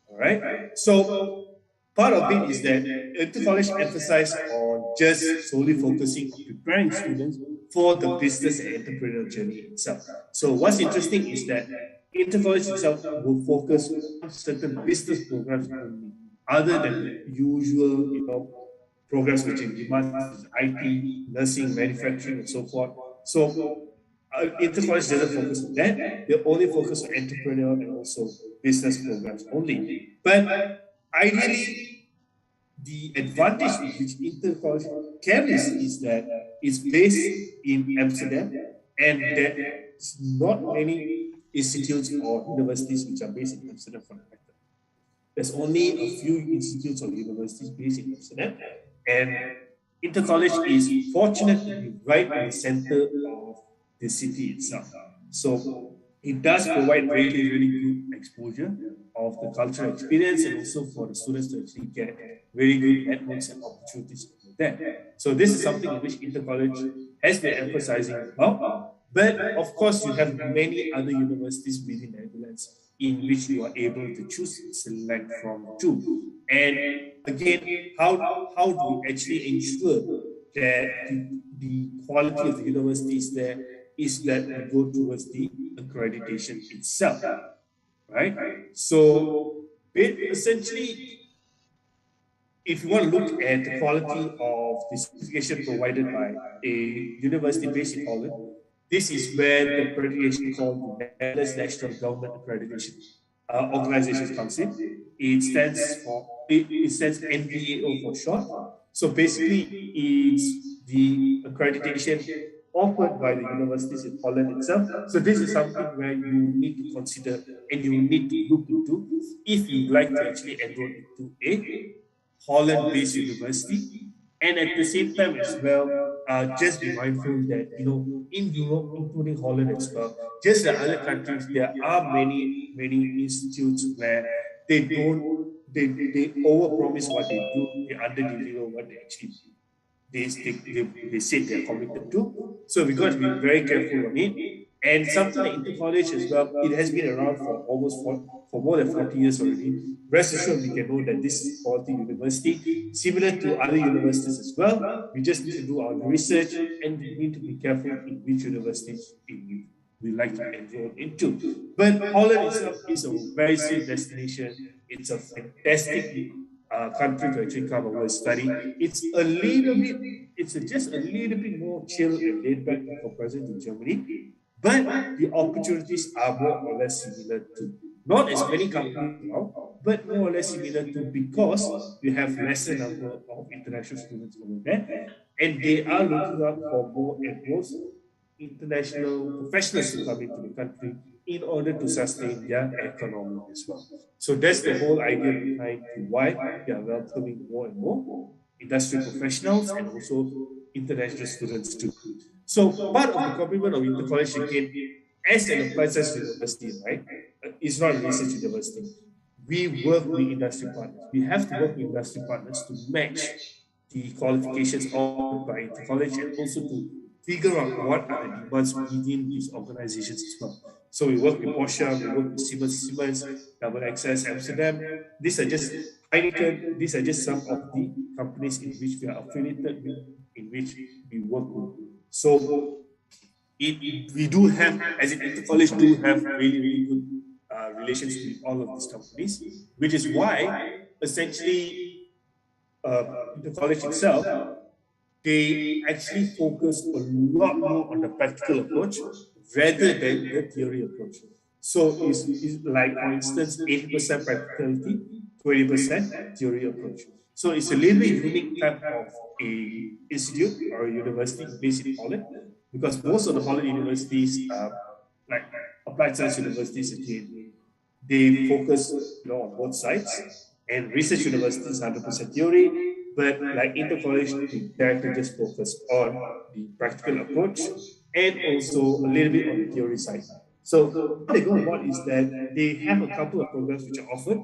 All right. So part of it is that inter-college emphasize on just solely focusing on preparing students for the business and entrepreneurial journey itself. So what's interesting is that inter-college itself will focus on certain business programs only, other than the usual, programs which in demand, IT, nursing, manufacturing, and so forth. So inter-college doesn't focus on that. They only focus on entrepreneurial and also business programs only. But ideally, the advantage which inter-college carries is that it's based in Amsterdam, and there's not many institutes or universities which are based in Amsterdam for the matter. There's only a few institutes or universities based in Amsterdam, and inter-college is fortunate to be right in the center of the city itself. So it does provide really, really good exposure of the cultural experience, and also for the students to actually get very good networks and opportunities there. So this is something in which inter-college has been emphasizing about. But of course, you have many other universities within the Netherlands in which you are able to choose and select from too. And again, how do we actually ensure that the quality of the universities there is that we go towards the accreditation itself, right? So essentially, if you want to look at the quality of the certification provided by a university based in Holland, this is where the accreditation called the Netherlands National Government Accreditation Organization comes in. It stands NVAO for short. So basically, it's the accreditation offered by the universities in Holland itself. So this is something where you need to consider and you need to look into if you'd like to actually enroll into a Holland-based university, and at the same time as well, just be mindful that in Europe, including Holland as well, just like other countries, there are many institutes where they overpromise what they do, they underdeliver what they actually they say they're committed to. So we got to be very careful on it. And something like inter-college as well, it has been around for for more than 40 years already. Rest assured, we can know that this is a quality university, similar to other universities as well. We just need to do our research, and we need to be careful in which universities we like to enroll into. But Holland itself is a very safe destination. It's a fantastic country to actually come over and study. It's just a little bit more chill and laid back in comparison to Germany, but the opportunities are more or less similar to. Not as many companies now, but more or less similar to, because we have lesser number of international students over there, and they are looking out for more and more international professionals to come into the country in order to sustain their economy as well. So that's the whole idea behind why they are welcoming more and more industry professionals and also international students too. So part of the commitment of inter-college, again, as an applied science university, right, is not a research university. We work with industry partners. We have to work with industry partners to match the qualifications offered by inter-college, and also to figure out what are the demands within these organizations as well. So we work with Porsche, we work with Siemens, Double XS, Amsterdam. These are just Heineken. These are just some of the companies in which we are affiliated with, in which we work with. So we do have, as an inter-college, do have really good relations with all of these companies, which is why essentially the college itself, they actually focus a lot more on the practical approach rather than the theory approach. So it's like, for instance, 80% practicality, 20% theory approach. So it's a little bit unique type of a institute or a university based in Holland, because most of the Holland universities, like applied science universities, again, they focus on both sides. And research universities 100% theory, but like inter-college, they tend to just focus on the practical approach and also a little bit on the theory side. So what they go about is that they have a couple of programs which are offered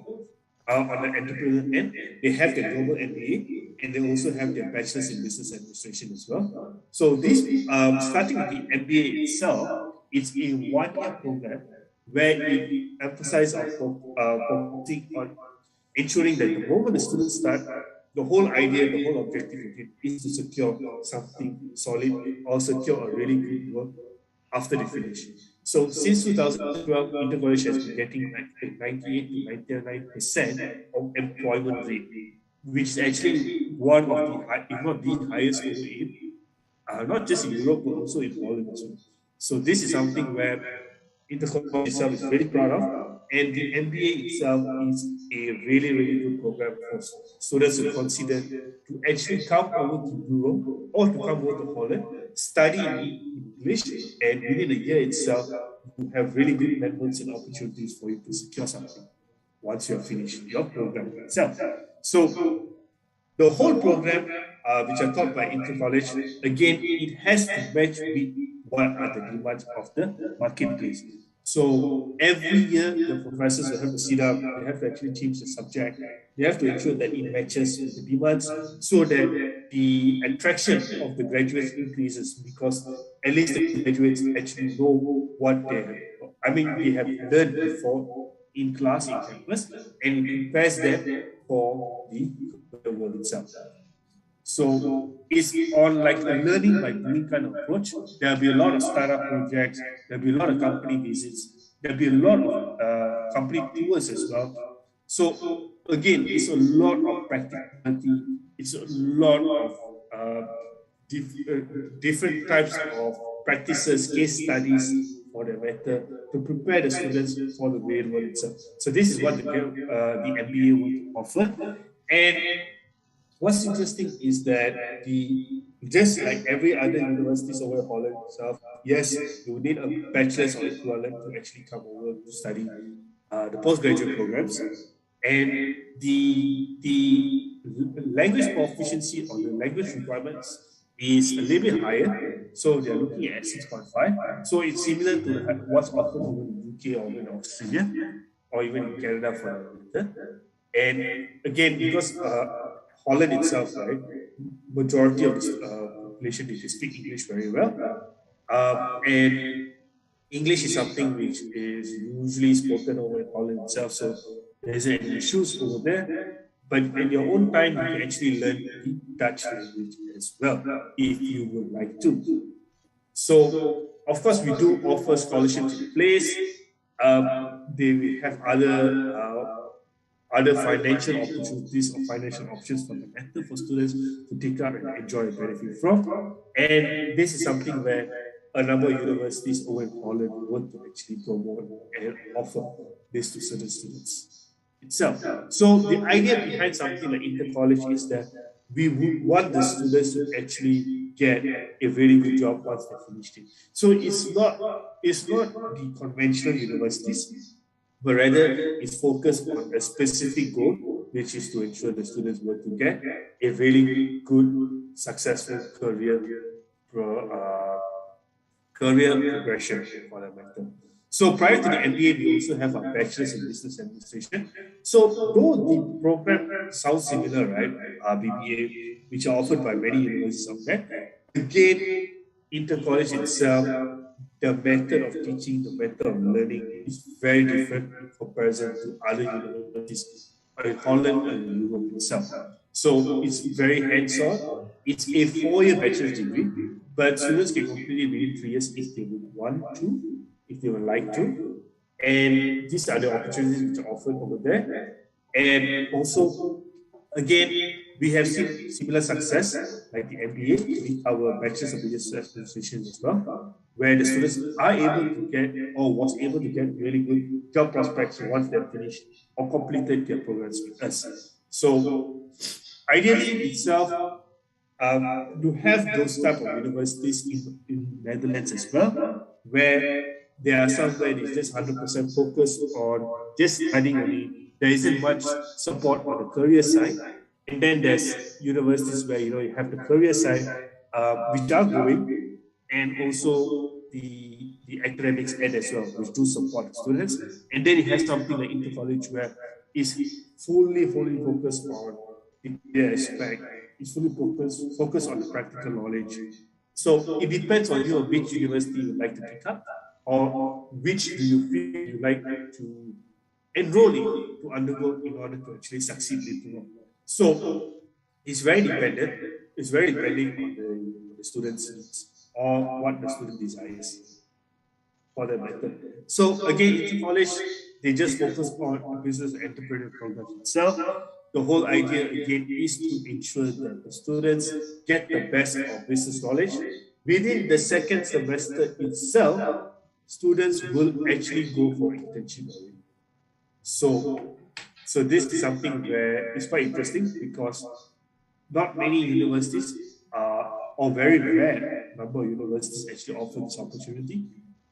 on the entrepreneur end. They have their global MBA, and they also have their bachelor's in business administration as well. So this, starting with the MBA itself, it's a one-year program where it emphasizes on focusing on ensuring that the moment the students start, the whole idea, the whole objective of it is to secure something solid or secure a really good work after they finish. So since 2012, Intercollege has been getting 98 to 99% of employment rate, which is actually one of the, if not the highest over in, not just in Europe, but also in Holland as well. So this is something where Intercollege itself is very proud of, and the MBA itself is a really, really good program for students to consider to actually come over to Europe or to come over to Holland, study in English, and within a year itself, you have really good networks and opportunities for you to secure something once you have finished your program itself. So the whole program, which are taught by Intercollege, again, it has to match with what are the demands of the marketplace. So every year, the professors will have to sit up, they have to actually change the subject, they have to ensure that it matches with the demands so that the attraction of the graduates increases, because at least the graduates actually know what they have, they have learned before in class, in campus, and it prepares them for the world itself. So it's on like a learning by doing kind of approach. There'll be a lot of startup projects. There'll be a lot of company visits. There'll be a lot of company tours as well. So again, it's a lot of practicality. It's a lot of different types of practices, case studies for the matter, to prepare the students for the real world itself. So this is what the MBA will offer. And what's interesting is that just like every other universities over Holland itself, yes, you need a bachelor's or equivalent to actually come over to study the postgraduate programs. And the language proficiency or the language requirements is a little bit higher. So they're looking at 6.5. So it's similar to what's offered over in UK or in Australia or even in Canada for that matter. And again, because Holland itself, right, majority of the population, they speak English very well. And English is something which is usually spoken over in Holland itself, so there isn't any issues over there. But in your own time, you can actually learn the Dutch language as well, if you would like to. So, of course, we do offer scholarships in place. They have other financial opportunities or financial options for the matter for students to take up and enjoy and benefit from. And this is something where a number of universities over in Holland want to actually promote and offer this to certain students itself. So the idea behind something like Intercollege is that we would want the students to actually get a very good job once they finished it. So it's not the conventional universities, but rather it's focused on a specific goal, which is to ensure the students were to get a really good, successful career progression for that matter. So prior to the MBA, we also have a bachelor's in business administration. So though the program sounds similar, right, BBA, which are offered by many universities out there, again, Intercollege itself, the method of teaching, the method of learning is very different in comparison to other universities in Holland and Europe itself. So it's very hands-on. It's a 4-year bachelor's degree, but students can complete it within 3 years if they would want to, if they would like to. And these are the opportunities which are offered over there. And also, again, we have seen similar success like the MBA with our Bachelor's of Business Administration as well, where the students are able to get or was able to get really good job prospects once they're finished or completed their programs with us. So ideally itself, you have those type of universities in Netherlands as well, where there are some where it's just 100% focused on just studying only. There isn't much support on the career side. And then there's universities where, you have the career side, which are growing, and also the academics end as well, which do support students. And then it has something like inter-college where it's fully focused on the career aspect. It's fully focused on the practical knowledge. So it depends on you which university you like to pick up, or which do you feel you like to enroll in to undergo in order to actually succeed later on. So it's very dependent. It's very depending on the student's needs or what the student desires for that matter. So again, into college, they just focus on the business and entrepreneurial program itself. The whole idea again is to ensure that the students get the best of business knowledge. Within the second semester itself, students will actually go for internship already. So this is something where it's quite interesting because not many universities, or very rare number of universities actually offer this opportunity.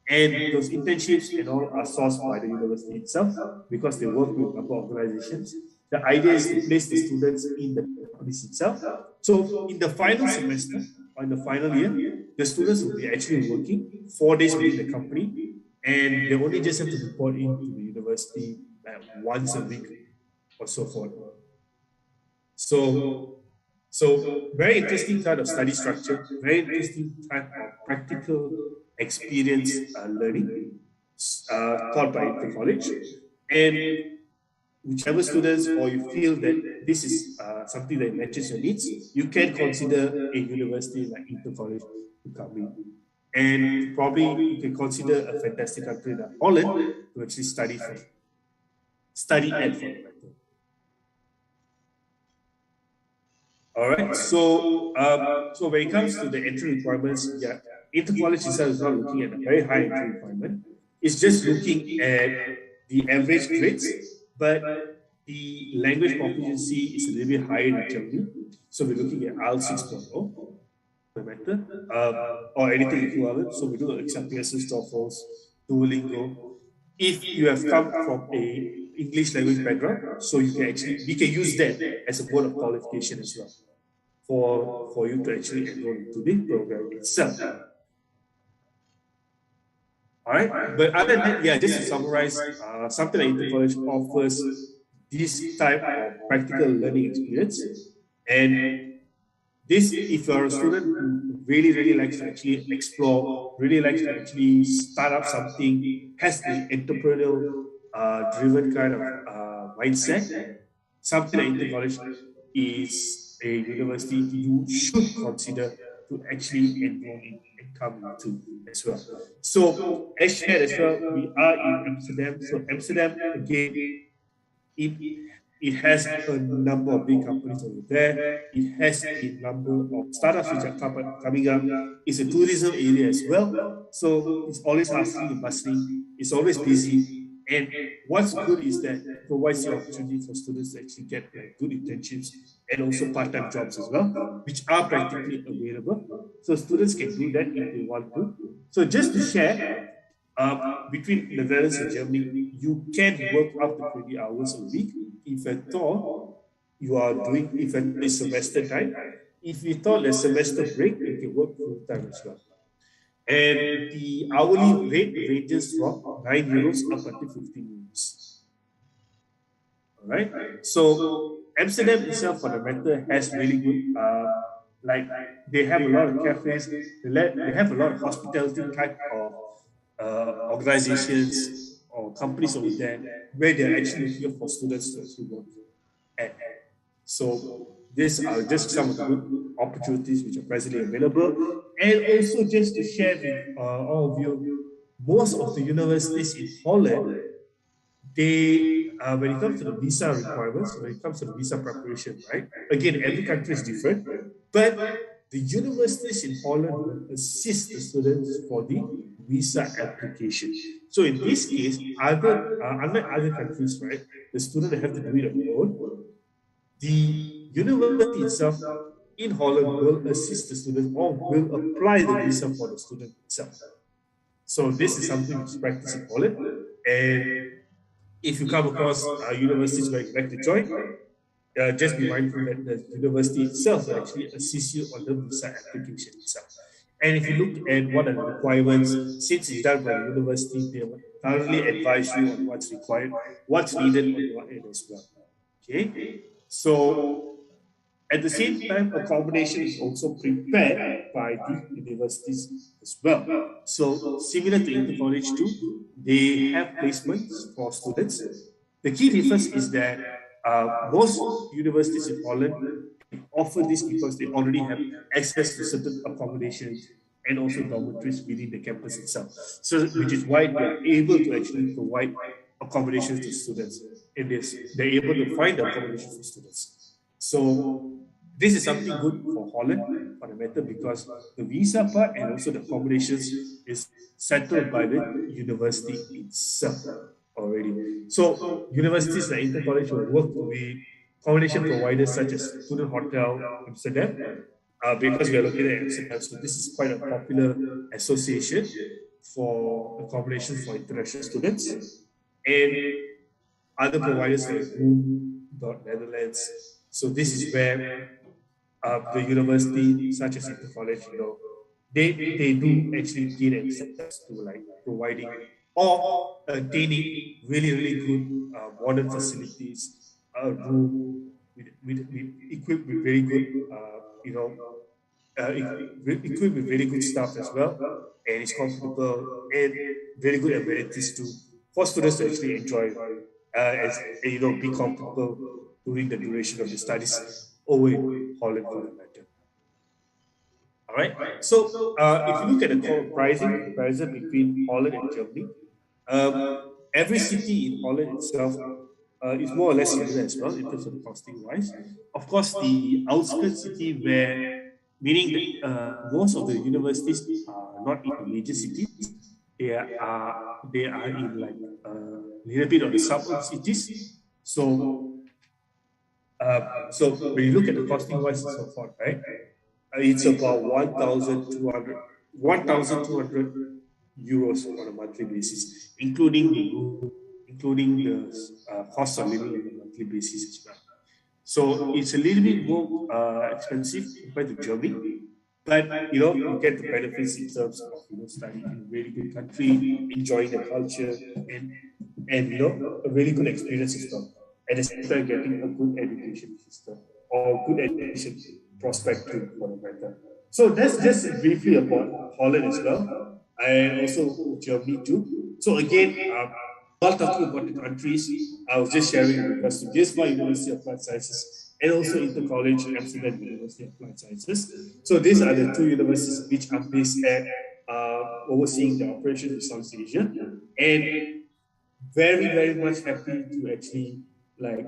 And those internships and all are sourced by the university itself because they work with a number of organizations. The idea is to place the students in the companies itself. So in the final semester or in the final year, the students will be actually working 4 days within the company, and they only just have to report into the university once a week or so forth. So very interesting kind of study structure, very interesting type of practical experience learning taught by the college. And whichever students or you feel that this is something that matches your needs, you can consider a university like inter-college to come in. And probably you can consider a fantastic country like Holland to actually study at for the matter. All right, so when it comes to the entry requirements, yeah, inter-college itself is not looking at a very high entry requirement. It's just looking at the average grades, but the language proficiency is a little bit higher in Germany. So we're looking at IELTS 6.0, the matter, or anything equivalent. So we do accept PSS, TOEFLs, Duolingo. If you have come from a English language background, so we can use that as a mode of qualification as well for you to actually enroll into the program itself. All right, but other than that, yeah, just to summarize, something like inter-college offers this type of practical learning experience. And this, if you're a student who really likes to actually explore, really likes to actually start up something, has the entrepreneurial driven kind of mindset, something like inter-college is a university you should consider to actually enroll in and come into as well. So as shared as well, we are in Amsterdam. So Amsterdam, again, it has a number of big companies over there. It has a number of startups which are coming up. It's a tourism area as well. So it's always hustling and bustling. It's always busy. And what's good is that it provides the opportunity for students to actually get good internships and also part-time jobs as well, which are practically available. So students can do that if they want to. So just to share, between Netherlands and Germany, you can work up to 20 hours a week if at all you are doing, if at all it's semester time. If you thought a semester break, you can work full time as well. And the hourly rate ranges from €9 up until €15. All right. So Amsterdam itself, for the matter, has really good, like they have a lot of cafes, they have a lot of hospitality type of organizations or companies over there where they're actually here for students to actually work at. So these are just some of the good opportunities which are presently available. And also just to share with all of you, most of the universities in Holland, they, when it comes to the visa requirements, when it comes to the visa preparation, right? Again, every country is different, but the universities in Holland will assist the students for the visa application. So in this case, unlike other countries, right, the student have to do it on their own. The university itself in Holland will assist the student or will apply the visa for the student itself. So this is something which is practiced in Holland. And if you come across universities where you'd like to join, just be mindful that the university itself will actually assist you on the visa application itself. And if you look at what are the requirements, since it's done by the university, they will thoroughly advise you on what's required, what's needed on your end as well. Okay, so at the same time, accommodation is also prepared by the universities as well. So similar to Intercollege too, they have placements for students. The key difference is that most universities in Holland offer this because they already have access to certain accommodations and also dormitories within the campus itself. So, which is why they are able to actually provide accommodations to students. And they're able to find the accommodations for students. So, this is something good for Holland, for the matter, because the visa part and also the accommodations is settled by the university itself already. So universities like Intercollege will work with accommodation providers such as Student Hotel Amsterdam, because we are located in Amsterdam. So this is quite a popular association for accommodations for international students, and other providers like Netherlands. So this is where the university, such as Intercollege, they do actually gain access to like providing or attaining really good modern facilities, room with equipped with very good equipped with very good staff as well, and it's comfortable and very good amenities too for students to actually enjoy as be comfortable during the duration of the studies over in Holland for the matter. All right. So if you look at the comparison between Holland and Germany, every city in Holland itself is more or less similar as well in terms of the costing wise. Of course, the outskirts city where, meaning that most of the universities are not in the major cities, they are in like a little bit of the suburb cities. So so when you look at the costing wise and so forth, right? It's about 1,200 euros on a monthly basis, including the room, including the cost of living on a monthly basis as well. So it's a little bit more expensive compared to Germany, but you get the benefits in terms of studying in a really good country, enjoying the culture, and a really good experience as well. At the same time, getting a good education system or good education prospect too, for the matter. So that's just briefly about Holland as well, and also Germany too. So again, while talking about the countries, I was just sharing with regards to GISMA University of Applied Sciences and also Intercollege Amsterdam University of Applied Sciences. So these are the two universities which I'm based at, overseeing the operations in South Asia, and very much happy to actually like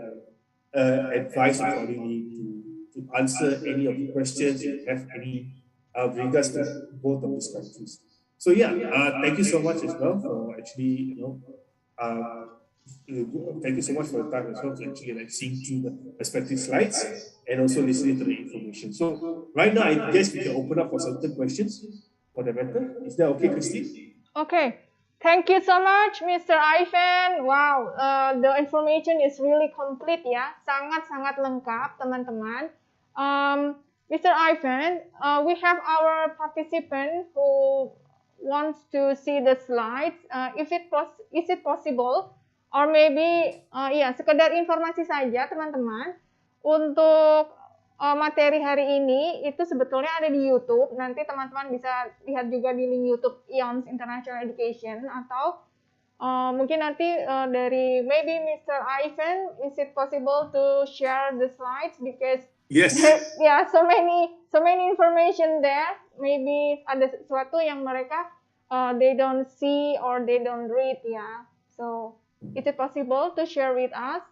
advise accordingly to answer any of the questions if you have any with regards to both of these countries. So yeah, thank you so much as well for actually uh, thank you so much for the time as well to actually like seeing through the respective slides and also listening to the information. So right now, I guess we can open up for certain questions for the matter. Is that okay, Christine? Okay. Thank you so much, Mr. Ivan. Wow, the information is really complete ya, sangat-sangat lengkap, teman-teman. Mr. Ivan, we have our participant who wants to see the slides. Is it possible, or maybe sekedar informasi saja, teman-teman, untuk materi hari ini itu sebetulnya ada di YouTube. Nanti teman-teman bisa lihat juga di link YouTube IONS International Education, atau mungkin nanti dari maybe Mr. Ivan, is it possible to share the slides because yes, so many information there. Maybe ada sesuatu yang mereka they don't see or they don't read ya. So is it possible to share with us?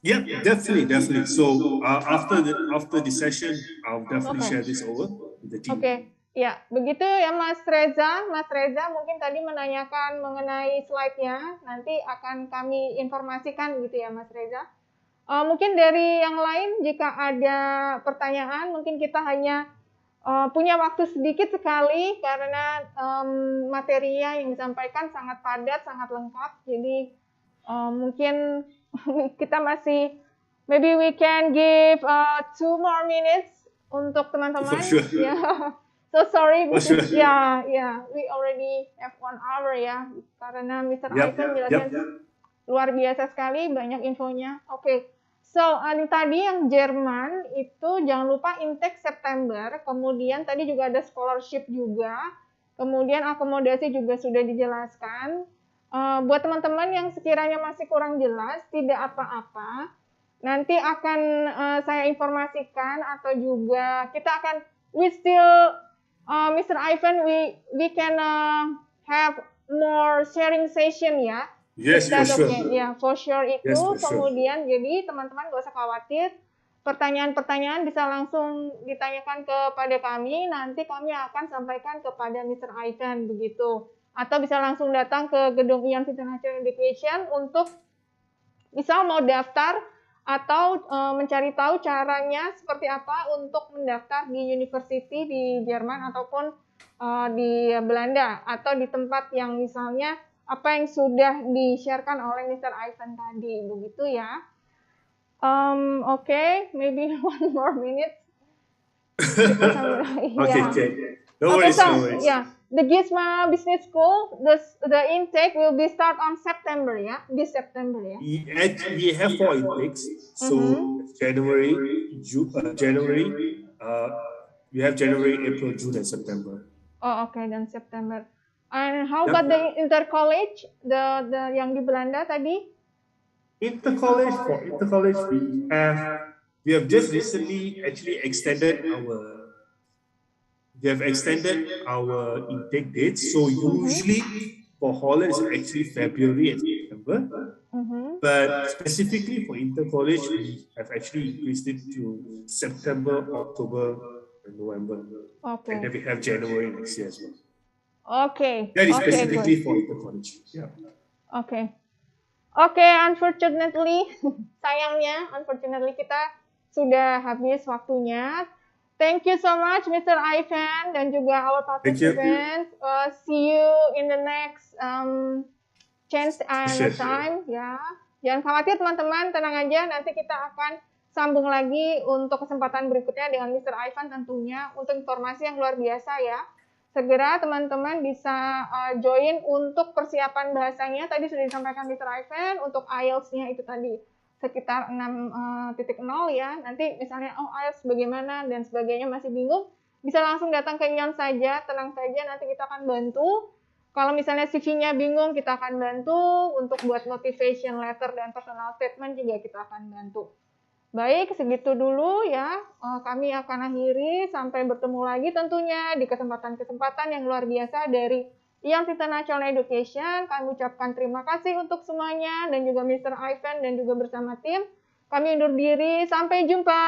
Yeah, definitely. So after the session, I'll definitely share this over with the team. Okay. Ya, begitu ya Mas Reza. Mas Reza mungkin tadi menanyakan mengenai slide-nya. Nanti akan kami informasikan gitu ya Mas Reza. Mungkin dari yang lain jika ada pertanyaan, mungkin kita hanya punya waktu sedikit sekali karena materinya yang disampaikan sangat padat, sangat lengkap. Jadi mungkin kita masih maybe we can give 2 more minutes untuk teman-teman. For sure. Yeah. So sorry, For sure. we already have 1 hour ya, karena Mr. Ivan jelaskan luar biasa sekali, banyak infonya. Oke. So, tadi yang Jerman itu jangan lupa intake September, kemudian tadi juga ada scholarship juga, kemudian akomodasi juga sudah dijelaskan. Buat teman-teman yang sekiranya masih kurang jelas, tidak apa-apa, nanti akan saya informasikan atau juga kita akan, Mr. Ivan, we can have more sharing session ya. Yes, for sure. Okay. Ya, for sure itu. Yes, for sure. Kemudian jadi teman-teman gak usah khawatir. Pertanyaan-pertanyaan bisa langsung ditanyakan kepada kami. Nanti kami akan sampaikan kepada Mr. Ivan begitu. Atau bisa langsung datang ke gedung IONS International Education untuk misal mau daftar atau mencari tahu caranya seperti apa untuk mendaftar di university di Jerman ataupun di Belanda atau di tempat yang misalnya apa yang sudah di-sharekan oleh Mr. Ivan tadi, begitu ya. Okay, maybe 1 more minute. Okay. No worries. Yeah, the GISMA Business School, the intake will be start on September, ya, this September, ya. We have 4 intakes, so January, we have January, April, June, and September. Oh, okay, dan September. And how about the intercollege, the yang di Belanda tadi? Intercollege, we have just recently actually extended our intake dates. So usually for Holland it's actually February and September, but specifically for intercollege we have actually increased it to September, October, and November. Okay. And then we have January next year as well. Okay. That is specifically for intercollege. Yeah. Okay. Unfortunately, sayangnya, kita sudah habis waktunya. Thank you so much, Mr. Ivan, dan juga our participants. See you in the next chance and time. Ya, jangan khawatir teman-teman, tenang aja. Nanti kita akan sambung lagi untuk kesempatan berikutnya dengan Mr. Ivan tentunya untuk informasi yang luar biasa ya. Segera teman-teman bisa join untuk persiapan bahasanya. Tadi sudah disampaikan Mr. Ivan, untuk IELTS-nya itu tadi sekitar 6.0 ya. Nanti misalnya, IELTS bagaimana dan sebagainya masih bingung, bisa langsung datang ke IONS saja, tenang saja, nanti kita akan bantu. Kalau misalnya CV-nya bingung, kita akan bantu. Untuk buat motivation letter dan personal statement juga kita akan bantu. Baik, segitu dulu ya. Kami akan akhiri, sampai bertemu lagi tentunya di kesempatan-kesempatan yang luar biasa dari IONS International Education. Kami ucapkan terima kasih untuk semuanya dan juga Mr. Ivan dan juga bersama tim. Kami undur diri, sampai jumpa.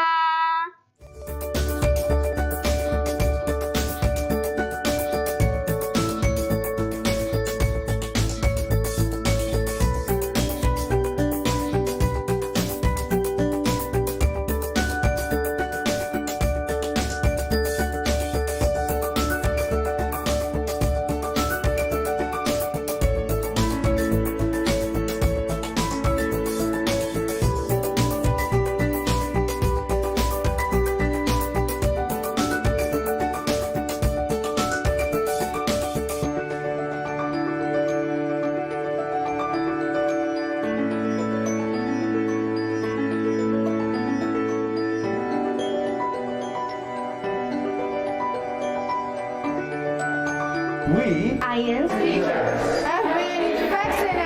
We, IONS, have been vaccinated.